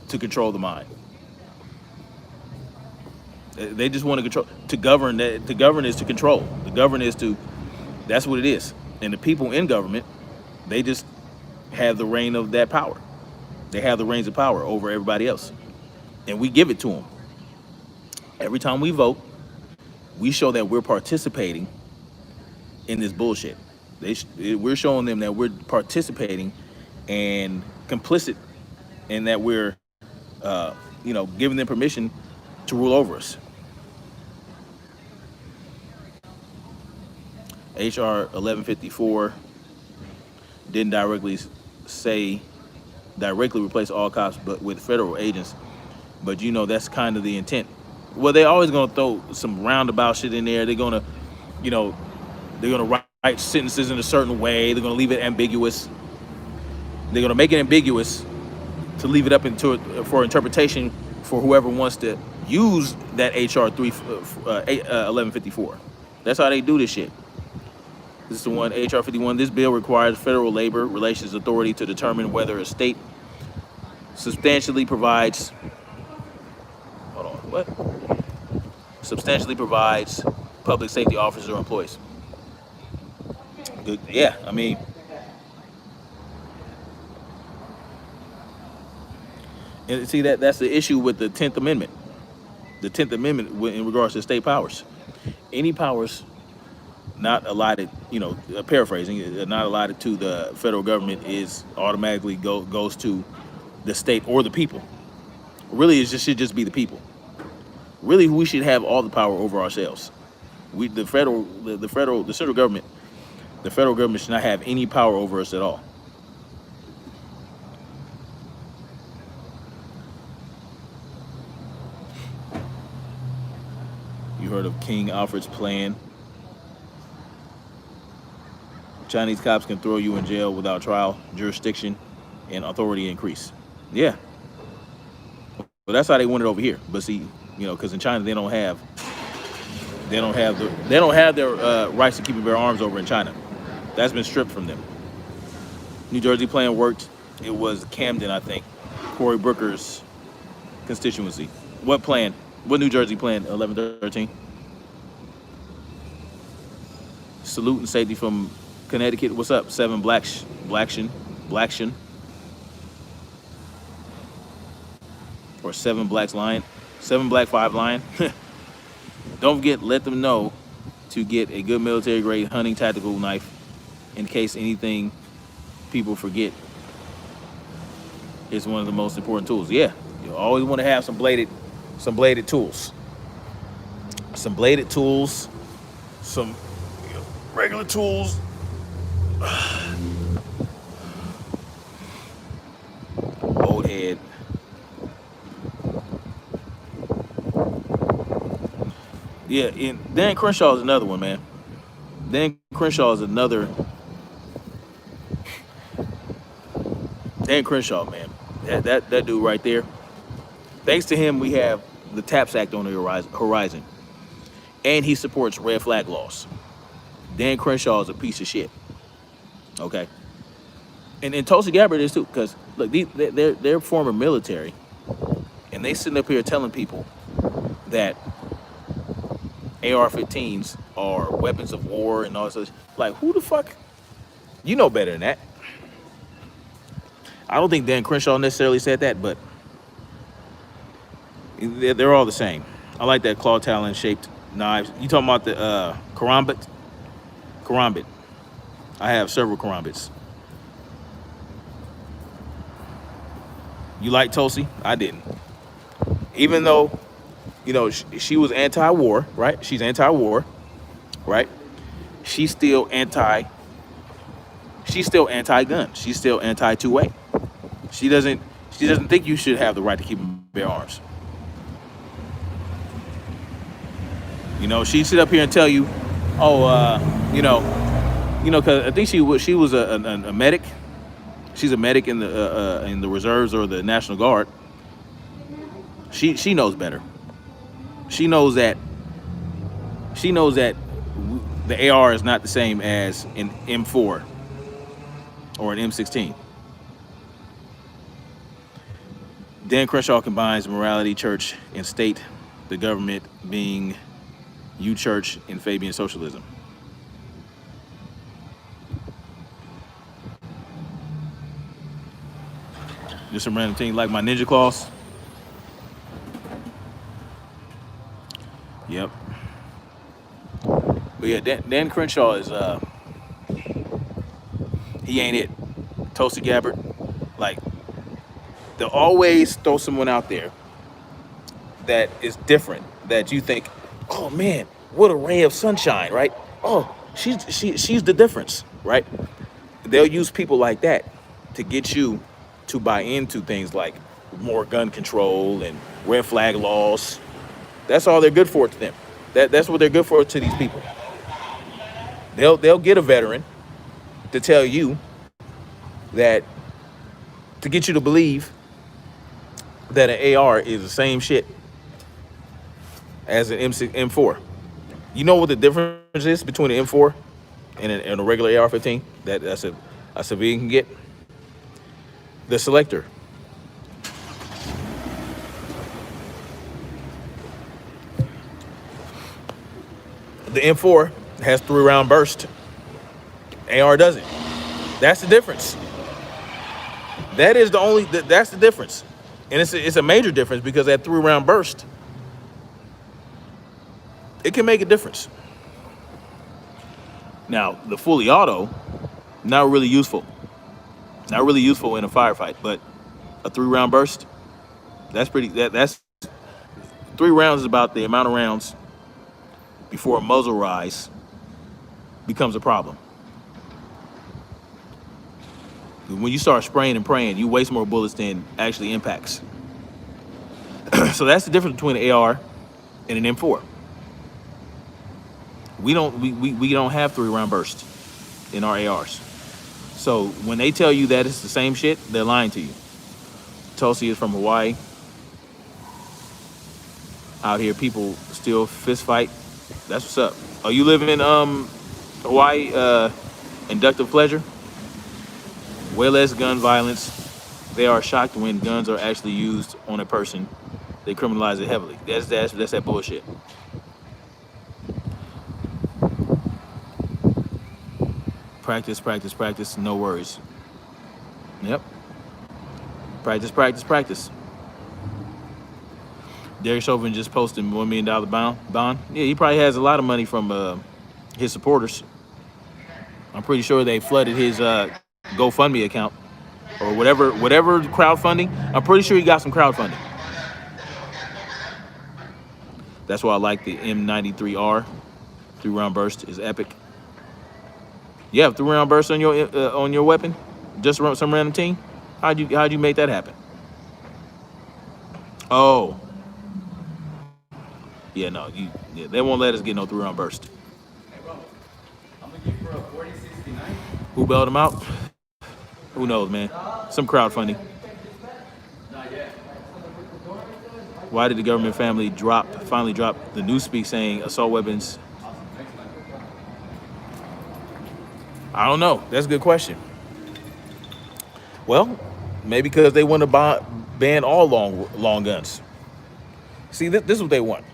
To control the mind. They just want to control. To govern is to control. To govern is to, that's what it is. And the people in government, they just have the reign of that power. They have the reins of power over everybody else. And we give it to them. Every time we vote, we show that we're participating in this bullshit. We're showing them that we're participating and complicit, and that we're, giving them permission to rule over us. HR 1154 didn't directly replace all cops, but with federal agents. But that's kind of the intent. Well, they're always gonna throw some roundabout shit in there. They're gonna write sentences in a certain way. They're gonna leave it ambiguous. They're gonna make it ambiguous to leave it up for interpretation for whoever wants to use that HR 1154. That's how they do this shit. This is the one, HR 51. This bill requires Federal Labor Relations Authority to determine whether a state substantially provides public safety officers or employees. Good. Yeah, I mean, and see that's the issue with the 10th Amendment. The 10th Amendment in regards to state powers. Any powers not allotted, paraphrasing, not allotted to the federal government is automatically goes to the state or the people. Really, should just be the people. Really, we should have all the power over ourselves. The federal government should not have any power over us at all. You heard of King Alfred's plan? Chinese cops can throw you in jail without trial, jurisdiction, and authority increase. Yeah. Well, that's how they want it over here. But see, because in China they don't have their rights to keep and bear arms over in China. That's been stripped from them. New Jersey plan worked. It was Camden, I think, Cory Booker's constituency. What plan? What New Jersey plan? 1113. Salute and safety from Connecticut. What's up? 7 Blackshin. Or 7 Blacks Lion. 7 Black 5 Lion. Don't forget, let them know to get a good military grade hunting tactical knife in case anything people forget. It's one of the most important tools. Yeah, you always want to have some bladed tools. Some bladed tools, some regular tools. Old head. Yeah, and Dan Crenshaw is another one, man. Dan Crenshaw, man. That dude right there. Thanks to him, we have the TAPS Act on the horizon. And he supports red flag laws. Dan Crenshaw is a piece of shit. Okay? And Tulsi Gabbard is too, because look, they're former military, and they sitting up here telling people that AR-15s are weapons of war and all this. Like, who the fuck? You know better than that. I don't think Dan Crenshaw necessarily said that, but they're all the same. I like that claw talon shaped knives. You talking about the karambit? Karambit. I have several karambits. You like Tulsi? I didn't. Even though, she was anti-war, right? She's anti-war, right? She's still she's still anti-gun. She's still anti-2A. She doesn't think you should have the right to keep and bear arms. You know, she'd sit up here and tell you, oh, because I think she was a medic. She's a medic in the reserves or the National Guard. She knows better. She knows that the AR is not the same as an M4 or an M16. Dan Crenshaw combines morality, church, and state, the government being U Church and Fabian socialism. Just some random thing like my Ninja Claws. Yep. But yeah, Dan Crenshaw is he ain't it. Tulsi Gabbard, like, they'll always throw someone out there that is different, that you think, oh man, what a ray of sunshine, right? Oh, she's the difference, right? They'll use people like that to get you to buy into things like more gun control and red flag laws. That's all they're good for to them. That's what they're good for to these people. They'll get a veteran to tell you that, to get you to believe that an AR is the same shit as an M4. You know what the difference is between an M4 and a regular AR-15 that's a civilian can get? The selector. The M4 has 3-round burst. AR doesn't. That's the difference. That's the difference. And it's a major difference, because that 3-round burst, it can make a difference. Now, the fully auto, not really useful. Not really useful in a firefight, but a 3-round burst, that's 3 rounds is about the amount of rounds before a muzzle rise becomes a problem. When you start spraying and praying, you waste more bullets than actually impacts. So that's the difference between an AR and an M4. We don't have 3-round bursts in our ARs. So when they tell you that it's the same shit, they're lying to you. Tulsi is from Hawaii. Out here, people still fist fight. That's what's up. Oh, you live in Hawaii? Inductive pleasure. Way less gun violence. They are shocked when guns are actually used on a person. They criminalize it heavily. That's that bullshit. Practice, practice, practice. No worries. Yep. Practice, practice, practice. Derek Chauvin just posted $1 million bond. Yeah, he probably has a lot of money from his supporters. I'm pretty sure they flooded his GoFundMe account or whatever crowdfunding. I'm pretty sure he got some crowdfunding. That's why I like the M93R. 3-round burst is epic. You have 3-round burst on your weapon? Just some random team? How'd you make that happen? Oh. Yeah, no, they won't let us get no 3-round burst. Hey, bro, I'm gonna give you for a 4069. Who bailed him out? Who knows, man? Some crowdfunding. Not yet. Why did the government finally drop the newspeak saying assault weapons? I don't know. That's a good question. Well, maybe because they want to ban all long guns. See, this is what they want.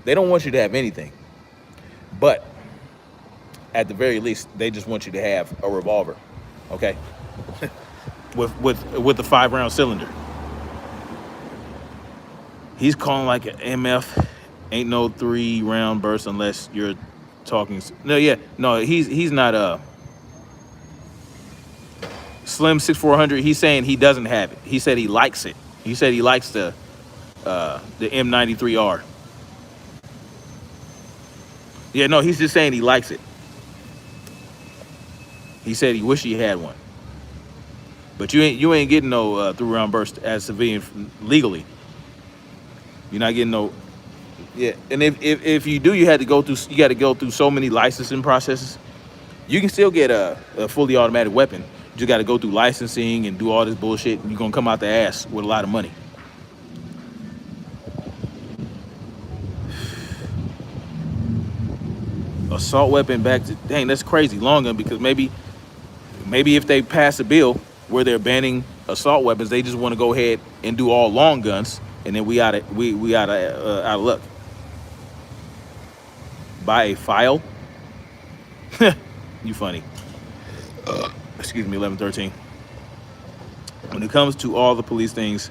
They don't want you to have anything, but at the very least, they just want you to have a revolver, okay? with the 5-round cylinder. He's calling like an MF. Ain't no 3-round burst unless you're talking. No, he's not Slim 6400. He's saying he doesn't have it. He said he likes it. He said he likes the M93R. Yeah, no, he's just saying he likes it. He said he wished he had one. But you ain't getting no through round burst as civilian legally. You're not getting no. Yeah, and if you do, you got to go through so many licensing processes. You can still get a fully automatic weapon. You just got to go through licensing and do all this bullshit, and you're gonna come out the ass with a lot of money. Assault weapon back to dang, that's crazy. Long gun, because maybe if they pass a bill where they're banning assault weapons, they just want to go ahead and do all long guns, and then we out of luck. Buy a file. You funny. Excuse me, 1113. When it comes to all the police things,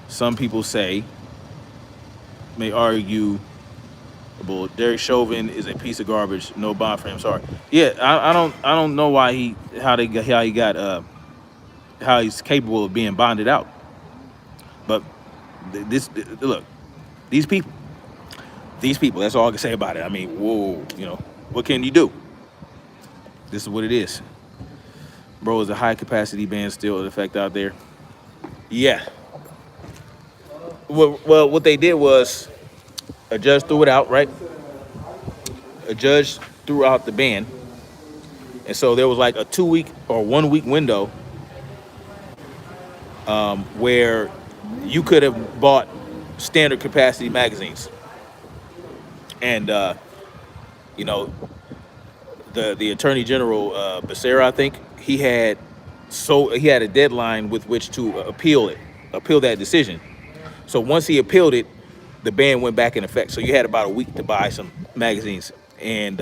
some people may argue, well, Derek Chauvin is a piece of garbage. No bond for him. Sorry. Yeah, I don't know how he's capable of being bonded out. But look, these people. That's all I can say about it. I mean, whoa, what can you do? This is what it is. Bro, is a high capacity ban still in effect out there? Yeah. Well, what they did was a judge threw it out, right? A judge threw out the ban. And so there was like a 2-week or 1-week window where you could have bought standard capacity magazines. And, the Attorney General, Becerra, I think, he had a deadline with which to appeal that decision. So once he appealed it, the ban went back in effect. So you had about a week to buy some magazines. And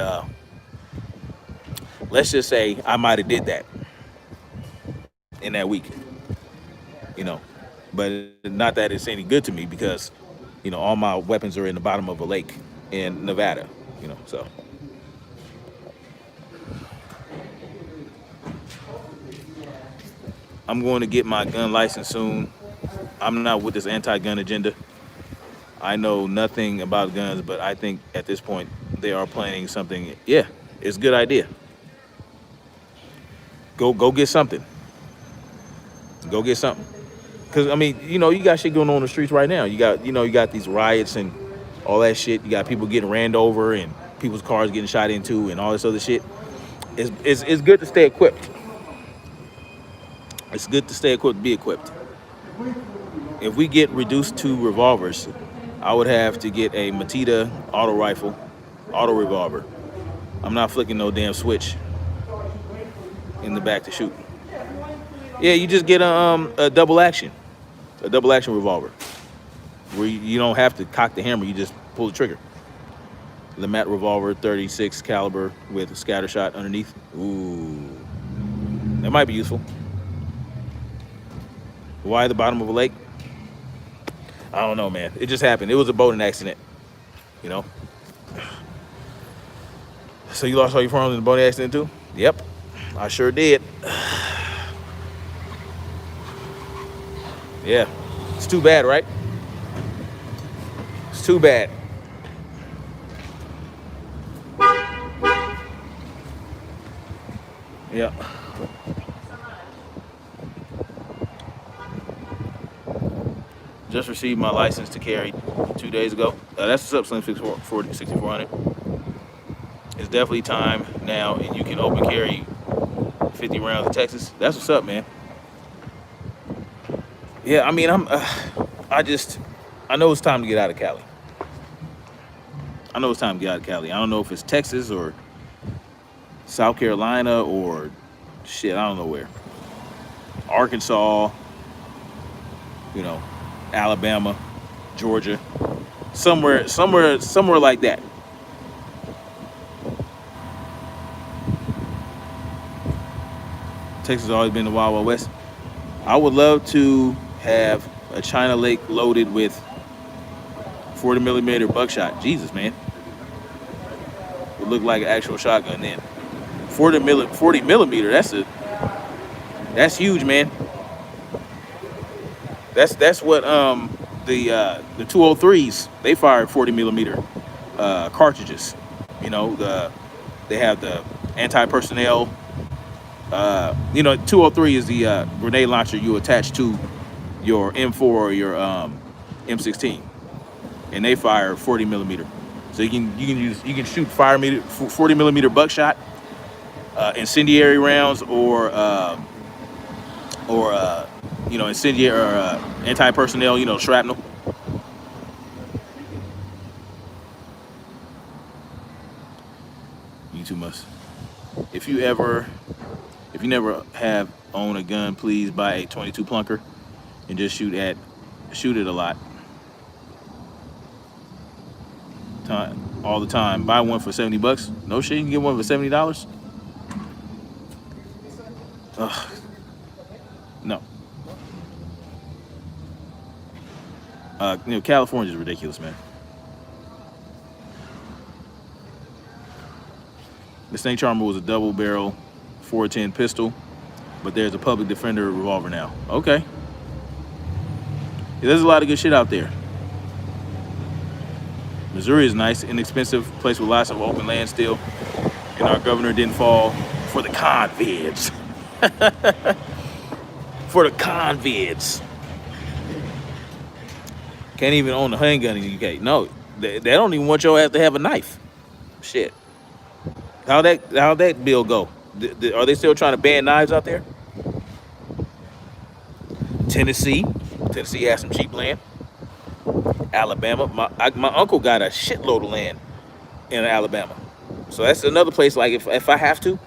let's just say I might have did that in that week, but not that it's any good to me because, all my weapons are in the bottom of a lake in Nevada, so. I'm going to get my gun license soon. I'm not with this anti-gun agenda. I know nothing about guns, but I think at this point they are planning something. Yeah, it's a good idea. Go get something. Go get something. Because, I mean, you got shit going on in the streets right now. You got these riots and all that shit. You got people getting ran over and people's cars getting shot into and all this other shit. It's good to stay equipped. It's good to stay equipped, be equipped. If we get reduced to revolvers, I would have to get a Matita auto revolver. I'm not flicking no damn switch in the back to shoot. Yeah, you just get a double action revolver, where you don't have to cock the hammer, you just pull the trigger. LeMat revolver, 36 caliber with a scatter shot underneath. Ooh, that might be useful. Why the bottom of a lake? I don't know, man. It just happened. It was a boating accident, So you lost all your farms in a boating accident too? Yep, I sure did. Yeah, it's too bad, right? It's too bad. Yeah. Just received my license to carry 2 days ago. That's what's up, Slim 6400. It's definitely time now, and you can open carry 50 rounds of Texas. That's what's up, man. Yeah, I mean, I know it's time to get out of Cali. I don't know if it's Texas or South Carolina or shit, I don't know where. Arkansas, Alabama, Georgia, somewhere like that. Texas has always been the Wild Wild West. I would love to have a China Lake loaded with 40 millimeter buckshot. Jesus, man. Would look like an actual shotgun then. 40 millimeter, that's huge, man. That's what the 203s, they fired 40 millimeter cartridges. They have the anti-personnel You know, 203 is the grenade launcher you attach to your M4 or your M16, and they fire 40 millimeter. So you can shoot 40 millimeter buckshot, incendiary rounds, or you know, incendiary or anti-personnel, you know, shrapnel. You too much. If you ever, if you never have owned a gun, please buy a 22 plunker and just shoot it a lot, all the time. Buy one for 70 bucks. No shit, you can get one for $70. Ugh, no. You know, California is ridiculous, man. The Snake Charmer was a double barrel 410 pistol, but there's a public defender revolver now. Okay. Yeah, there's a lot of good shit out there. Missouri is nice, inexpensive place with lots of open land still, and our governor didn't fall for the convicts. For the convicts. Can't even own a handgun in the UK. No, they don't even want your ass to have a knife. Shit. How'd that bill go? Are they still trying to ban knives out there? Tennessee has some cheap land. Alabama, my uncle got a shitload of land in Alabama, so that's another place. Like if I have to,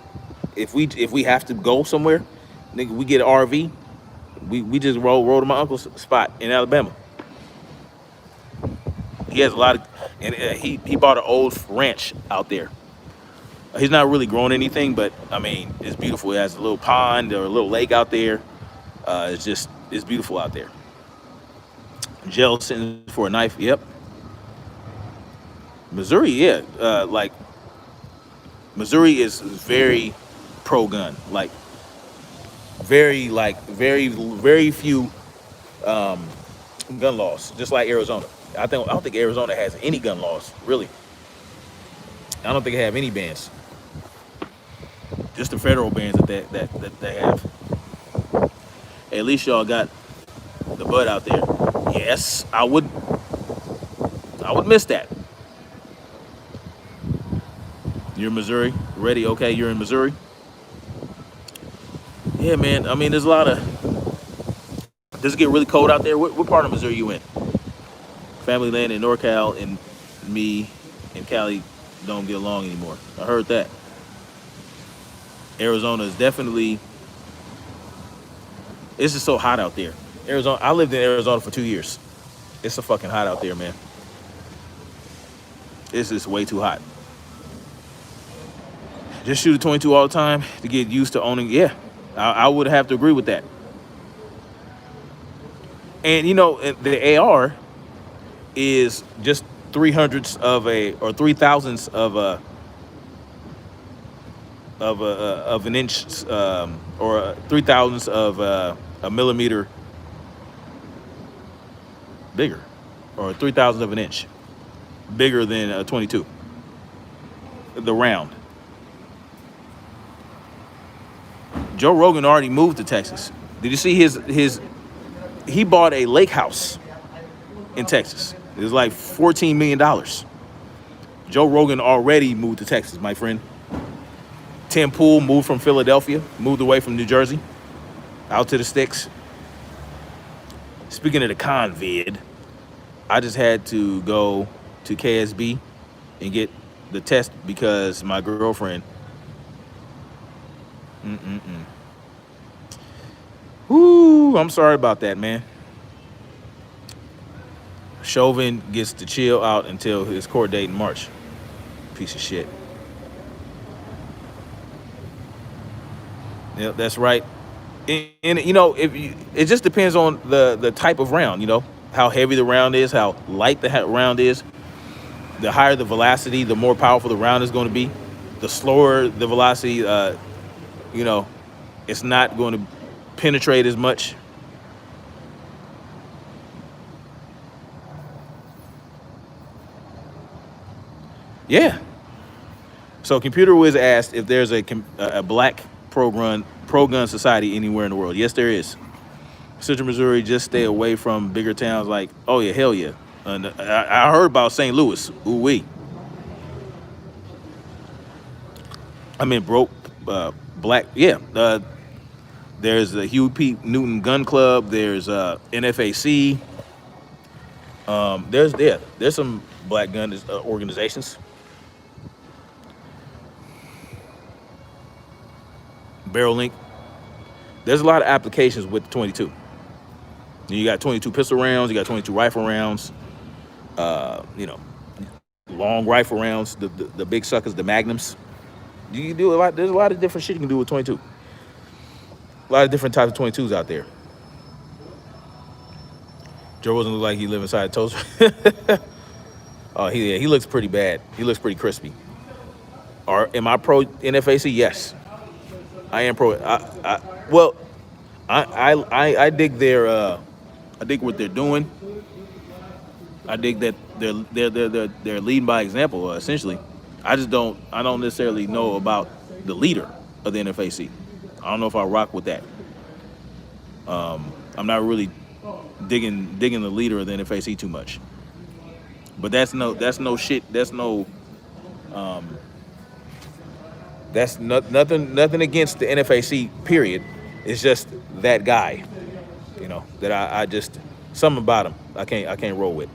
if we have to go somewhere, nigga, we get an RV. We just roll to my uncle's spot in Alabama. He has a lot of, and he bought an old ranch out there. He's not really growing anything, but I mean, it's beautiful. It has a little pond or a little lake out there. It's beautiful out there. Jail sentence for a knife. Yep. Missouri, yeah. Like Missouri is very pro-gun. Like very few gun laws. Just like Arizona. I don't think Arizona has any gun laws, really. I don't think they have any bans. Just the federal bans that they have. Hey, at least y'all got the bud out there. Yes, I would miss that. You're in Missouri? Ready? Okay, you're in Missouri? Yeah, man. I mean, there's a lot of... Does it get really cold out there? What part of Missouri you in? Family land in NorCal, and me and Cali don't get along anymore. I heard that. Arizona is definitely... It's just so hot out there. Arizona. I lived in Arizona for 2 years. It's so fucking hot out there, man. It's just way too hot. Just shoot a 22 all the time to get used to owning. Yeah, I would have to agree with that. And you know, the AR is just 300ths of or 3,000ths of an inch, or 3,000ths of a millimeter bigger, or 3,000ths of an inch bigger than a 22. The round. Joe Rogan already moved to Texas. Did you see his? He bought a lake house in Texas. It was like $14 million. Joe Rogan already moved to Texas, my friend. Tim Pool moved from Philadelphia, moved away from New Jersey, out to the sticks. Speaking of the convid, I just had to go to KSB and get the test because my girlfriend. Whoo, I'm sorry about that, man. Chauvin gets to chill out until his court date in March. Piece of shit. Yeah, that's right. And you know, it just depends on the type of round, you know, how heavy the round is, how light the round is. The higher the velocity, the more powerful the round is going to be. The slower the velocity, you know, it's not going to penetrate as much. Yeah. So Computer Wiz asked if there's a black pro-gun society anywhere in the world. Yes, there is. Central Missouri, just stay away from bigger towns like, oh yeah, hell yeah. And I heard about St. Louis. Ooh wee. I mean, broke, black, yeah. There's the Hugh P. Newton Gun Club. There's NFAC. There's some black gun organizations. Barrel Link. There's a lot of applications with the 22. You got 22 pistol rounds. You got 22 rifle rounds. You know, long rifle rounds. The big suckers, the magnums. You can do a lot. There's a lot of different shit you can do with 22. A lot of different types of 22s out there. Joe doesn't look like he live inside a toaster. Oh, he looks pretty bad. He looks pretty crispy. Or am I pro NFAC? Yes, I am pro. I dig their I dig what they're doing. I dig that they're leading by example. Essentially, I don't necessarily know about the leader of the NFAC. I don't know if I rock with that. I'm not really digging the leader of the NFAC too much. But that's no shit. That's nothing against the NFAC. Period. It's just that guy, you know, that I just something about him I can't roll with.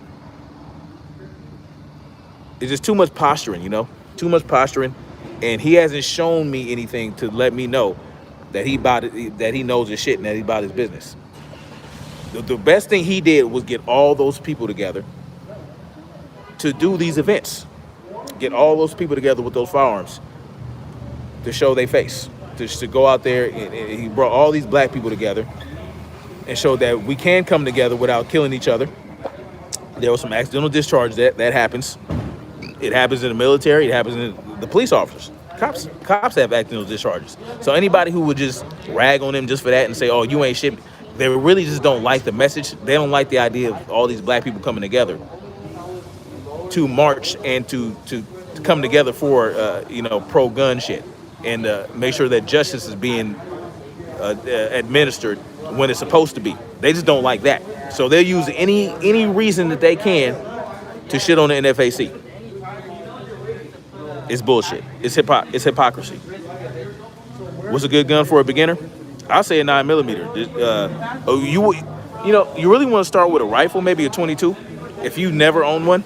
It's just too much posturing, you know, too much posturing, and he hasn't shown me anything to let me know that he knows his shit and that he about his business. The best thing he did was get all those people together to do these events. Get all those people together with those firearms to show their face, to go out there, and he brought all these black people together and showed that we can come together without killing each other. There was some accidental discharge that happens. It happens in the military. It happens in the police officers. Cops have accidental discharges. So anybody who would just rag on them just for that and say, oh, you ain't shit, they really just don't like the message. They don't like the idea of all these black people coming together to march and to come together for, pro-gun shit and make sure that justice is being administered when it's supposed to be. They just don't like that. So they'll use any reason that they can to shit on the NFAC. It's bullshit. It's hypocrisy. What's a good gun for a beginner? I'll say a 9mm. You really want to start with a rifle, maybe a 22, if you never owned one.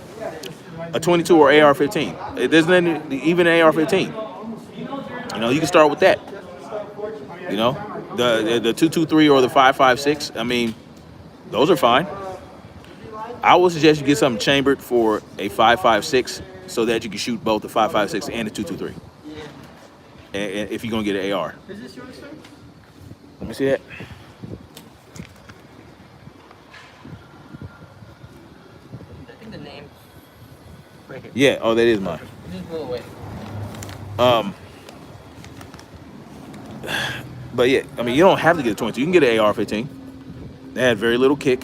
A 22 or AR-15. There's even an AR-15. You know, you can start with that. You know, the 223 or the 5.56. I mean, those are fine. I would suggest you get something chambered for a 5.56 so that you can shoot both the 5.56 and the 223. And if you're gonna get an AR. Is this yours, sir? Let me see that. I think the name. Right here. Yeah. Oh, that is mine. Just blow away. But yeah, I mean, you don't have to get a 22. You can get an AR-15. They have very little kick.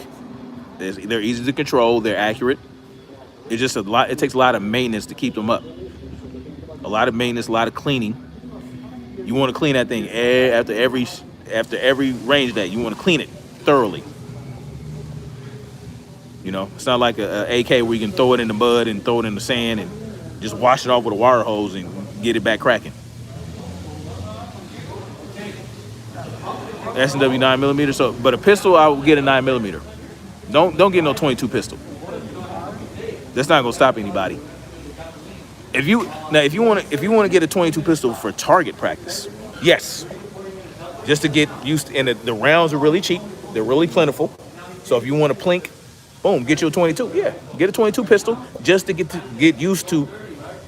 They're easy to control. They're accurate. It's just a lot. It takes a lot of maintenance to keep them up. A lot of maintenance, a lot of cleaning. You want to clean that thing after every range day. You want to clean it thoroughly. You know, it's not like a AK where you can throw it in the mud and throw it in the sand and just wash it off with a wire hose and get it back cracking. S&W 9mm. So, but a pistol, I would get a 9mm. Don't get no 22 pistol. That's not gonna stop anybody. If you want to get a 22 pistol for target practice, yes, just to get used to, and the rounds are really cheap. They're really plentiful. So if you want to plink, boom, get you a 22. Yeah, get a 22 pistol just to get used to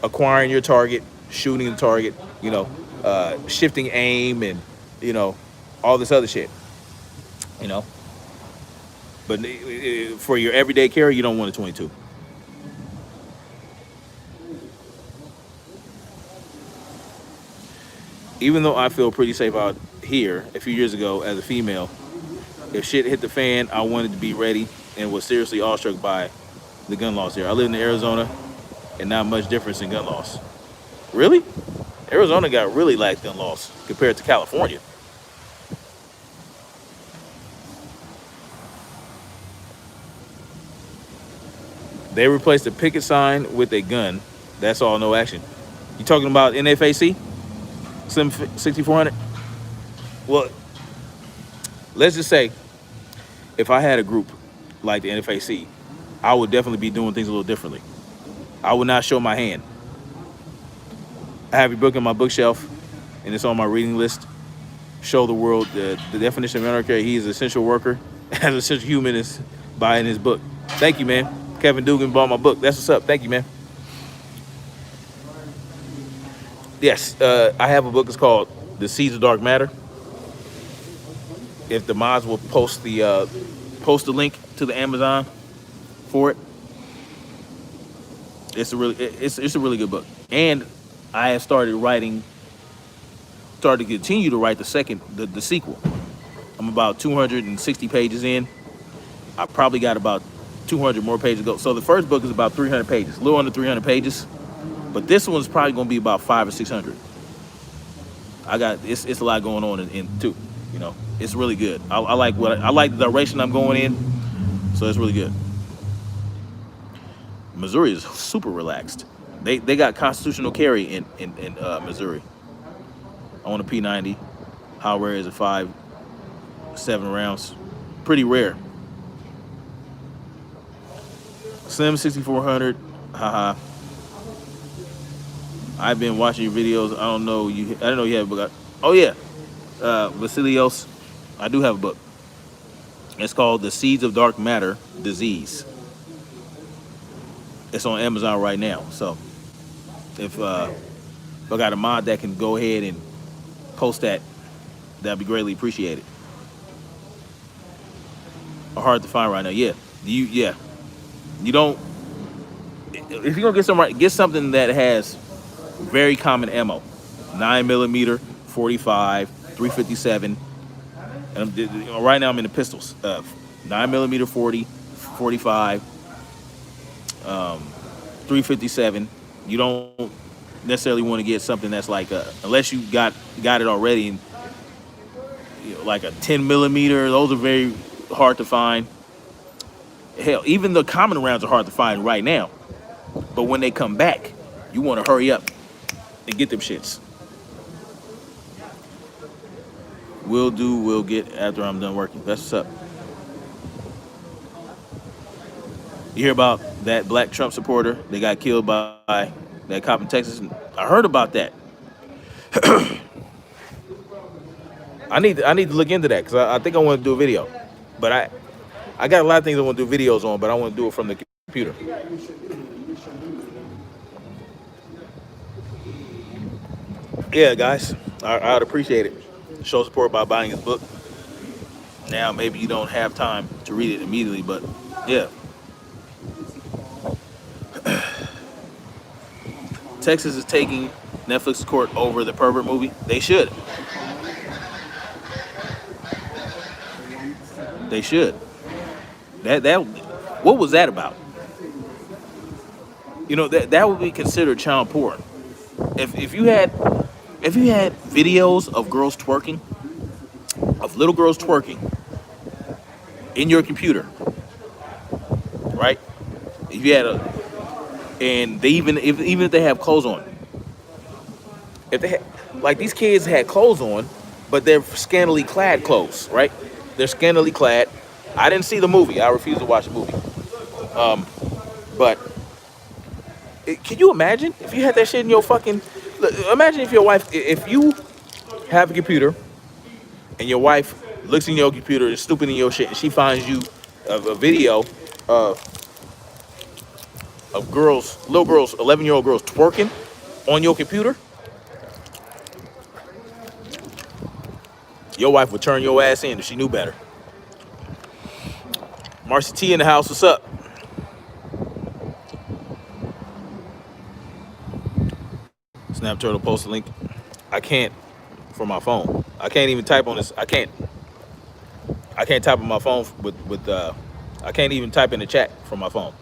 acquiring your target, shooting the target, shifting aim, and all this other shit. But for your everyday carry, you don't want a 22. Even though I feel pretty safe out here a few years ago as a female, if shit hit the fan, I wanted to be ready and was seriously awestruck by the gun laws here. I live in Arizona and not much difference in gun laws. Really? Arizona got really lax gun laws compared to California. They replaced a picket sign with a gun. That's all, no action. You talking about NFAC? Slim 6400? Well, let's just say if I had a group like the NFAC, I would definitely be doing things a little differently. I would not show my hand. I have your book on my bookshelf, and it's on my reading list. Show the world the definition of anarchy. He is an essential worker, as an essential human is buying his book. Thank you, man. Kevin Dugan bought my book. That's what's up. Thank you, man. Yes, I have a book. It's called The Seeds of Dark Matter. If the mods will post the link to the Amazon for it, it's a really good book. And I have started to continue to write the sequel. I'm about 260 pages in. I probably got about 200 more pages to go. So the first book is about 300 pages, a little under 300 pages. But this one's probably going to be about 500 or 600. It's a lot going on in too. You know, it's really good. I like the direction I'm going in, so it's really good. Missouri is super relaxed. They got constitutional carry in Missouri. I own a P90. How rare is it? 5.7 rounds. Pretty rare. Slim 6400. Haha. I've been watching your videos. I didn't know you have a book. Oh yeah, Vasilios. I do have a book. It's called The Seeds of Dark Matter Disease. It's on Amazon right now. So if I got a mod that can go ahead and post that, that'd be greatly appreciated. Hard to find right now. Yeah, you don't. If you're gonna get something that has very common ammo, 9mm, 45, 357. And right now I'm in the pistols. 9mm, 40, 45, 357. You don't necessarily want to get something that's like unless you got it already, and like a 10mm. Those are very hard to find. Hell, even the common rounds are hard to find right now. But when they come back, you want to hurry up and get them shits. We'll get after I'm done working. That's what's up. You hear about that black Trump supporter? They got killed by that cop in Texas. I heard about that. I need to look into that because I think I want to do a video. But I got a lot of things I want to do videos on, but I want to do it from the computer. Yeah, guys, I'd appreciate it. Show support by buying his book. Now, maybe you don't have time to read it immediately, but yeah. Texas is taking Netflix court over the Pervert movie. They should. They should. That what was that about? You know, that would be considered child porn. If you had videos of girls twerking, of little girls twerking in your computer, right? If you had and they even if they have clothes on, if they had, like these kids had clothes on, but they're scantily clad clothes, right? They're scantily clad. I didn't see the movie. I refuse to watch the movie. But can you imagine if you had that shit in your fucking? Imagine if you have a computer and your wife looks in your computer and snooping in your shit, and she finds you a video of little girls, 11-year-old girls twerking on your computer. Your wife would turn your ass in if she knew better. Marcy T in the house, what's up? Snap Turtle post a link. I can't for my phone. I can't even type on this. I can't type on my phone with I can't even type in the chat from my phone.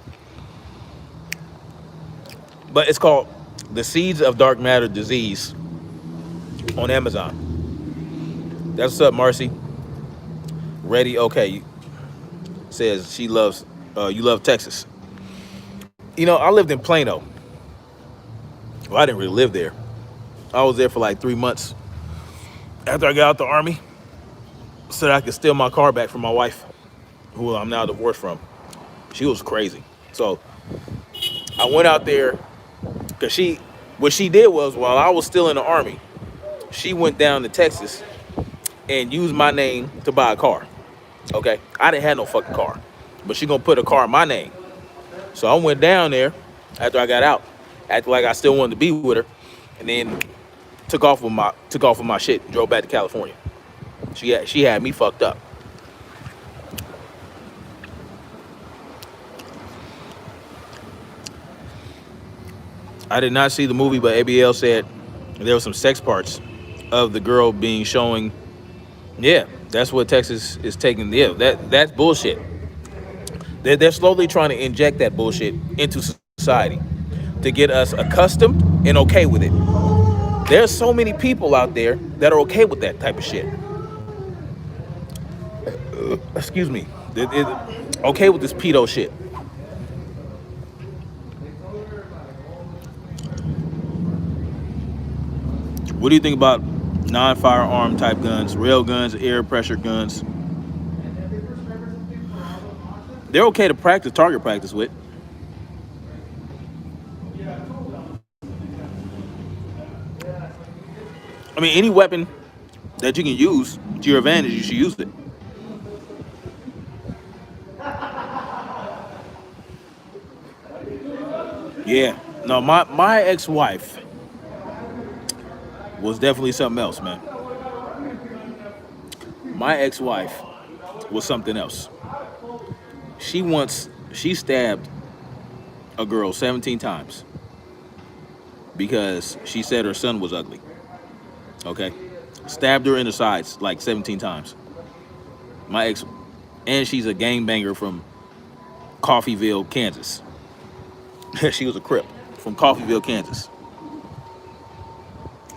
But it's called The Seeds of Dark Matter Disease. on Amazon. That's what's up, Marcy. Ready? Okay. Says she loves, you love Texas. You know, I lived in Plano. Well, I didn't really live there. I was there for like 3 months after I got out the army so that I could steal my car back from my wife, who I'm now divorced from. She was crazy. So I went out there because what she did was, while I was still in the army, she went down to Texas and used my name to buy a car. Okay, I didn't have no fucking car, but she gonna put a car in my name. So I went down there after I got out, acted like I still wanted to be with her, and then took off with my shit and drove back to California. She had me fucked up. I did not see the movie, but ABL said there were some sex parts of the girl being showing. Yeah, that's what Texas is taking. Yeah, that's bullshit. They're slowly trying to inject that bullshit into society to get us accustomed and okay with it. There's so many people out there that are okay with that type of shit. Excuse me. Okay with this pedo shit. What do you think about non-firearm type guns, rail guns, air pressure guns? They're okay to practice, target practice with. I mean, any weapon that you can use to your advantage, you should use it. Yeah. No, my ex-wife was definitely something else, man. My ex-wife was something else. She stabbed a girl 17 times because she said her son was ugly. Okay? Stabbed her in the sides like 17 times. My ex, and she's a gangbanger from Coffeyville, Kansas. She was a Crip from Coffeyville, Kansas.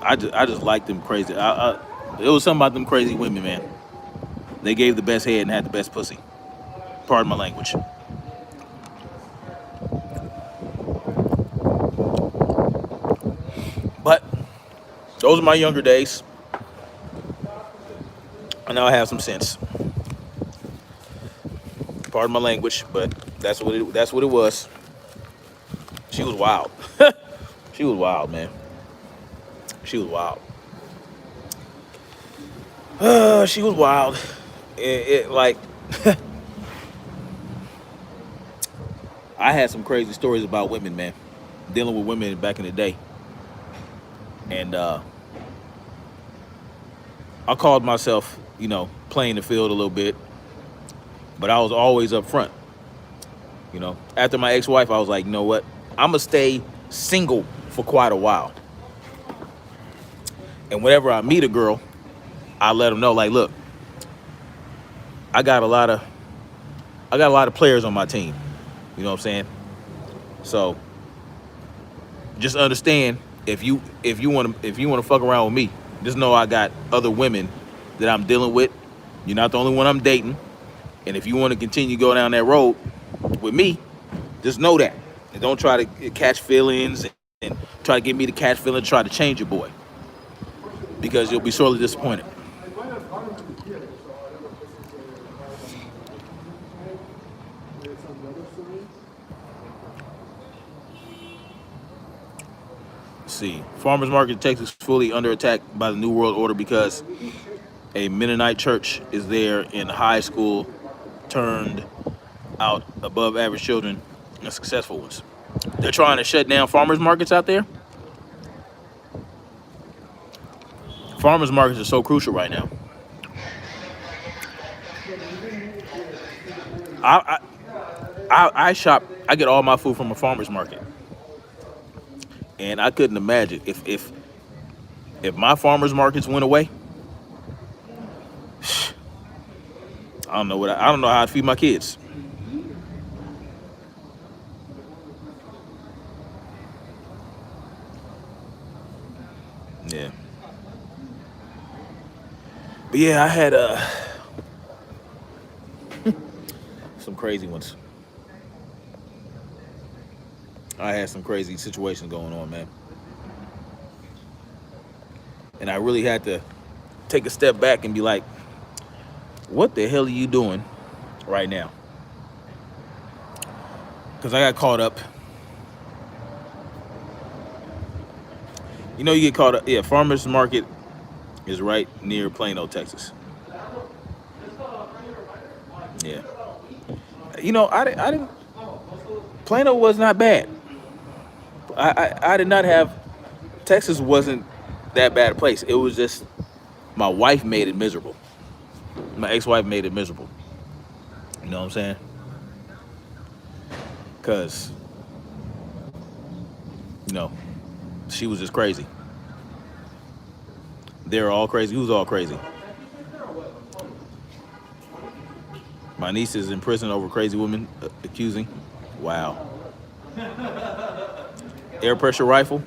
I just liked them crazy. It was something about them crazy women, man. They gave the best head and had the best pussy. Pardon my language. But those are my younger days. I now have some sense. Pardon my language, but that's what it was. She was wild. She was wild, man. She was wild. She was wild. Like I had some crazy stories about women, man. Dealing with women back in the day. And I called myself, playing the field a little bit, but I was always up front. After my ex-wife, I was like, you know what? I'm gonna stay single for quite a while. And whenever I meet a girl, I let them know, like, look, I got a lot of players on my team. You know what I'm saying? So just understand, if you want to fuck around with me, just know I got other women that I'm dealing with. You're not the only one I'm dating. And if you want to continue to go down that road with me, just know that. And don't try to catch feelings and try to get me to catch feelings, try to change your boy. Because you'll be sorely disappointed. Let's see. Farmers Market in Texas fully under attack by the New World Order because a Mennonite church is there in high school, turned out above average children and successful ones. They're trying to shut down farmers markets out there. Farmers markets are so crucial right now. I shop. I get all my food from a farmers market, and I couldn't imagine if my farmers markets went away. I don't know how I'd feed my kids. Yeah. But yeah, I had some crazy ones. I had some crazy situations going on, man. And I really had to take a step back and be like, what the hell are you doing right now? Because I got caught up. You know, you get caught up. Yeah, farmers market is right near Plano, Texas. Yeah. You know, I didn't. Plano was not bad. I did not have. Texas wasn't that bad a place. It was just my wife made it miserable. My ex-wife made it miserable. You know what I'm saying? Cause you know, she was just crazy. They're all crazy. Who's all crazy? My niece is in prison over crazy woman accusing. Wow. Air pressure rifle.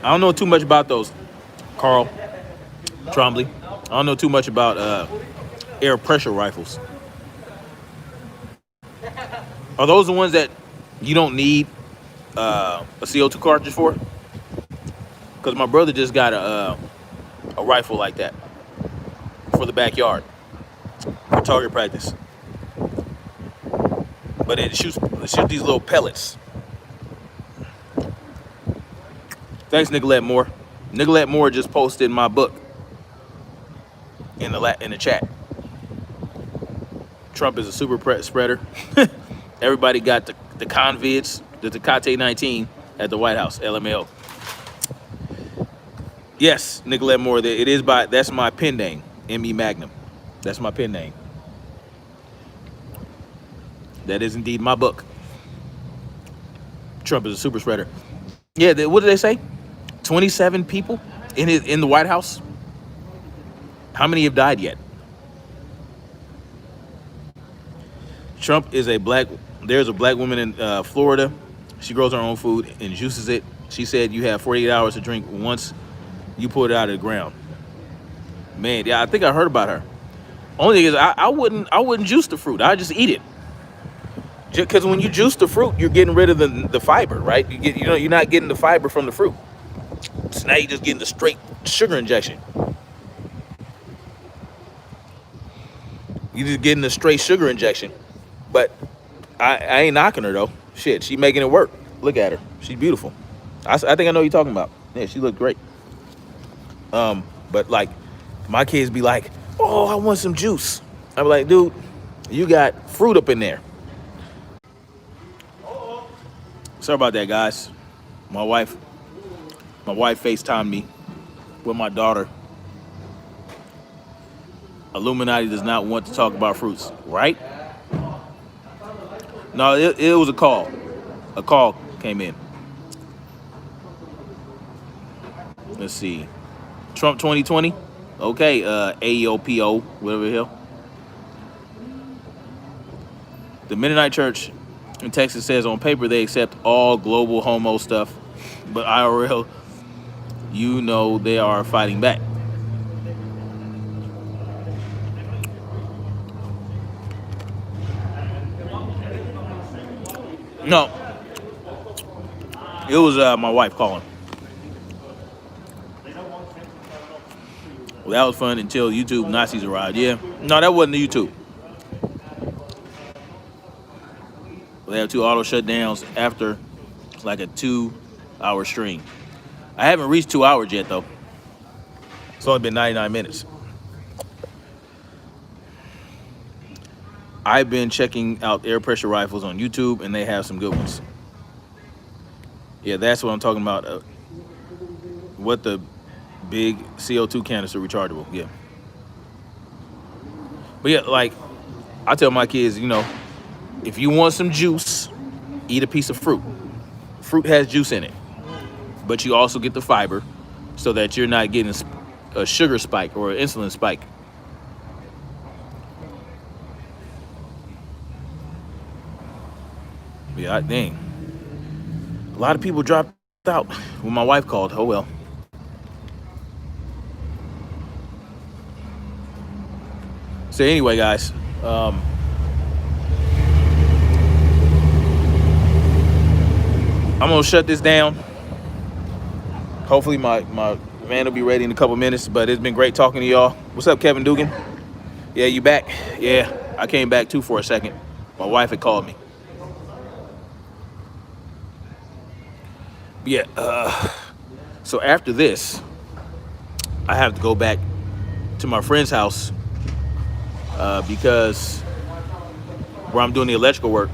I don't know too much about those, Carl Trombley. I don't know too much about air pressure rifles. Are those the ones that you don't need a CO2 cartridge for? Because my brother just got a rifle like that for the backyard for target practice. But it shoots these little pellets. Thanks, Nicolette Moore. Nicolette Moore just posted my book in the chat. Trump is a super spreader. Everybody got the convids, the Tecate 19 at the White House. LML. Yes, Nicolette Moore. It is that's my pen name. M.E. Magnum. That's my pen name. That is indeed my book. Trump is a super spreader. Yeah, what did they say? 27 people in the White House. How many have died yet? Trump is there's a black woman in Florida. She grows her own food and juices it. She said you have 48 hours to drink once you pull it out of the ground. Man, yeah, I think I heard about her. Only thing is I wouldn't juice the fruit. I just eat it. Because when you juice the fruit, you're getting rid of the fiber, right? You're not getting the fiber from the fruit. So now you're just getting the straight sugar injection. You're just getting the straight sugar injection. But I ain't knocking her though. Shit, she making it work. Look at her. She's beautiful. I think I know what you're talking about. Yeah, she looked great. But like, my kids be like, oh, I want some juice. I be like, dude, you got fruit up in there. Sorry about that, guys. My wife FaceTimed me with my daughter. Illuminati does not want to talk about fruits, right? No, it was a call. A call came in. Let's see. Trump 2020. Okay, AEOPO, whatever the hell. The Mennonite Church in Texas says on paper they accept all global homo stuff, but IRL, you know, they are fighting back. No, it was my wife calling. Well, that was fun until YouTube Nazis arrived. Yeah, no, that wasn't the YouTube. They have 2 auto shutdowns after like a 2-hour stream. I haven't reached 2 hours yet though. It's only been 99 minutes. I've been checking out air pressure rifles on YouTube and they have some good ones. Yeah, that's what I'm talking about. What the big CO2 canister rechargeable, yeah. But yeah, like I tell my kids, you know, if you want some juice, eat a piece of fruit. Fruit has juice in it, but you also get the fiber so that you're not getting a sugar spike or an insulin spike. Yeah, dang. A lot of people dropped out when my wife called. Oh well. So anyway, guys, I'm gonna shut this down. Hopefully my van will be ready in a couple minutes, but it's been great talking to y'all. What's up, Kevin Dugan? Yeah, you back? Yeah, I came back too for a second. My wife had called me. Yeah, so after this, I have to go back to my friend's house because where I'm doing the electrical work,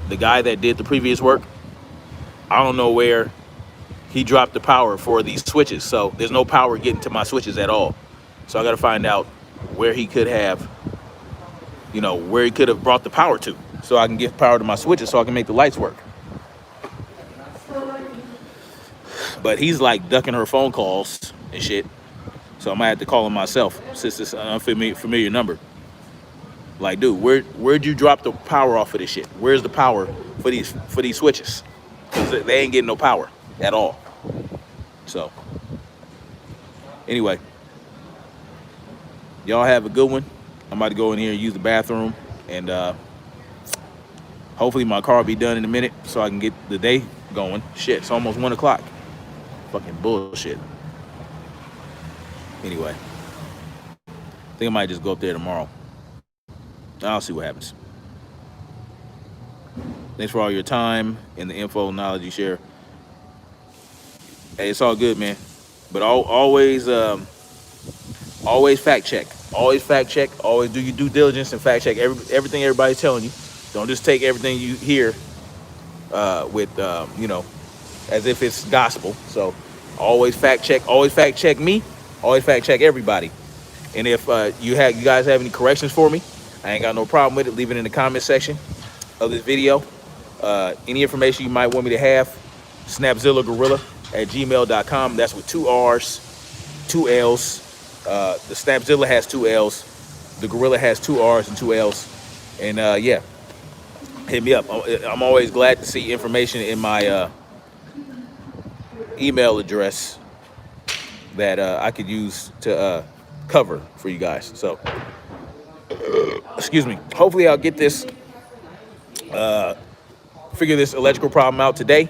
the guy that did the previous work, I don't know where he dropped the power for these switches. So there's no power getting to my switches at all. So I got to find out where he could have, you know, where he could have brought the power to, so I can give power to my switches so I can make the lights work. But he's like ducking her phone calls and shit. So I might have to call him myself since it's an unfamiliar number. Like, dude, where'd you drop the power off of this shit? Where's the power for these switches? Because they ain't getting no power at all. So anyway, y'all have a good one. I'm about to go in here and use the bathroom, and hopefully my car will be done in a minute so I can get the day going. Shit, it's almost 1 o'clock. Fucking bullshit. Anyway, I think I might just go up there tomorrow. I'll see what happens. Thanks for all your time and the info and knowledge you share. Hey, it's all good, man. But always fact check. Always fact check. Always do your due diligence and fact check everything everybody's telling you. Don't just take everything you hear with you know, as if it's gospel. So always fact check. Always fact check me. Always fact check everybody. And if you guys have any corrections for me, I ain't got no problem with it. Leave it in the comment section of this video. Any information you might want me to have, snapzillagorilla@gmail.com. That's with 2 R's, 2 L's. The Snapzilla has 2 L's. The Gorilla has 2 R's and 2 L's. And yeah, hit me up. I'm always glad to see information in my email address that I could use to cover for you guys. So, excuse me. Hopefully I'll get this, figure this electrical problem out today.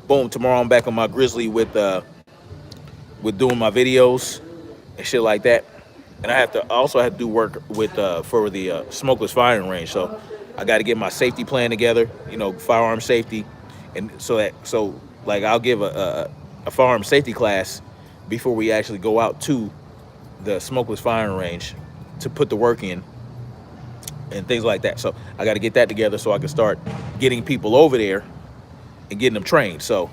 Boom, tomorrow I'm back on my Grizzly with doing my videos and shit like that. And I also have to do work with for the smokeless firing range. So I got to get my safety plan together, you know, firearm safety, and so like I'll give a firearm safety class before we actually go out to the smokeless firing range to put the work in and things like that. So I got to get that together so I can start getting people over there and getting them trained. So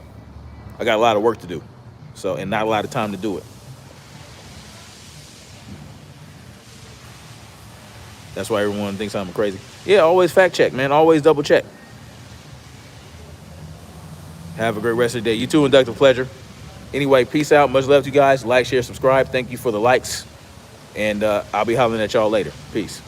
I got a lot of work to do. So, and not a lot of time to do it. That's why everyone thinks I'm crazy. Yeah, always fact check, man. Always double check. Have a great rest of the day. You too, Inductive Pleasure. Anyway, peace out. Much love to you guys. Like, share, subscribe. Thank you for the likes. And I'll be hollering at y'all later. Peace.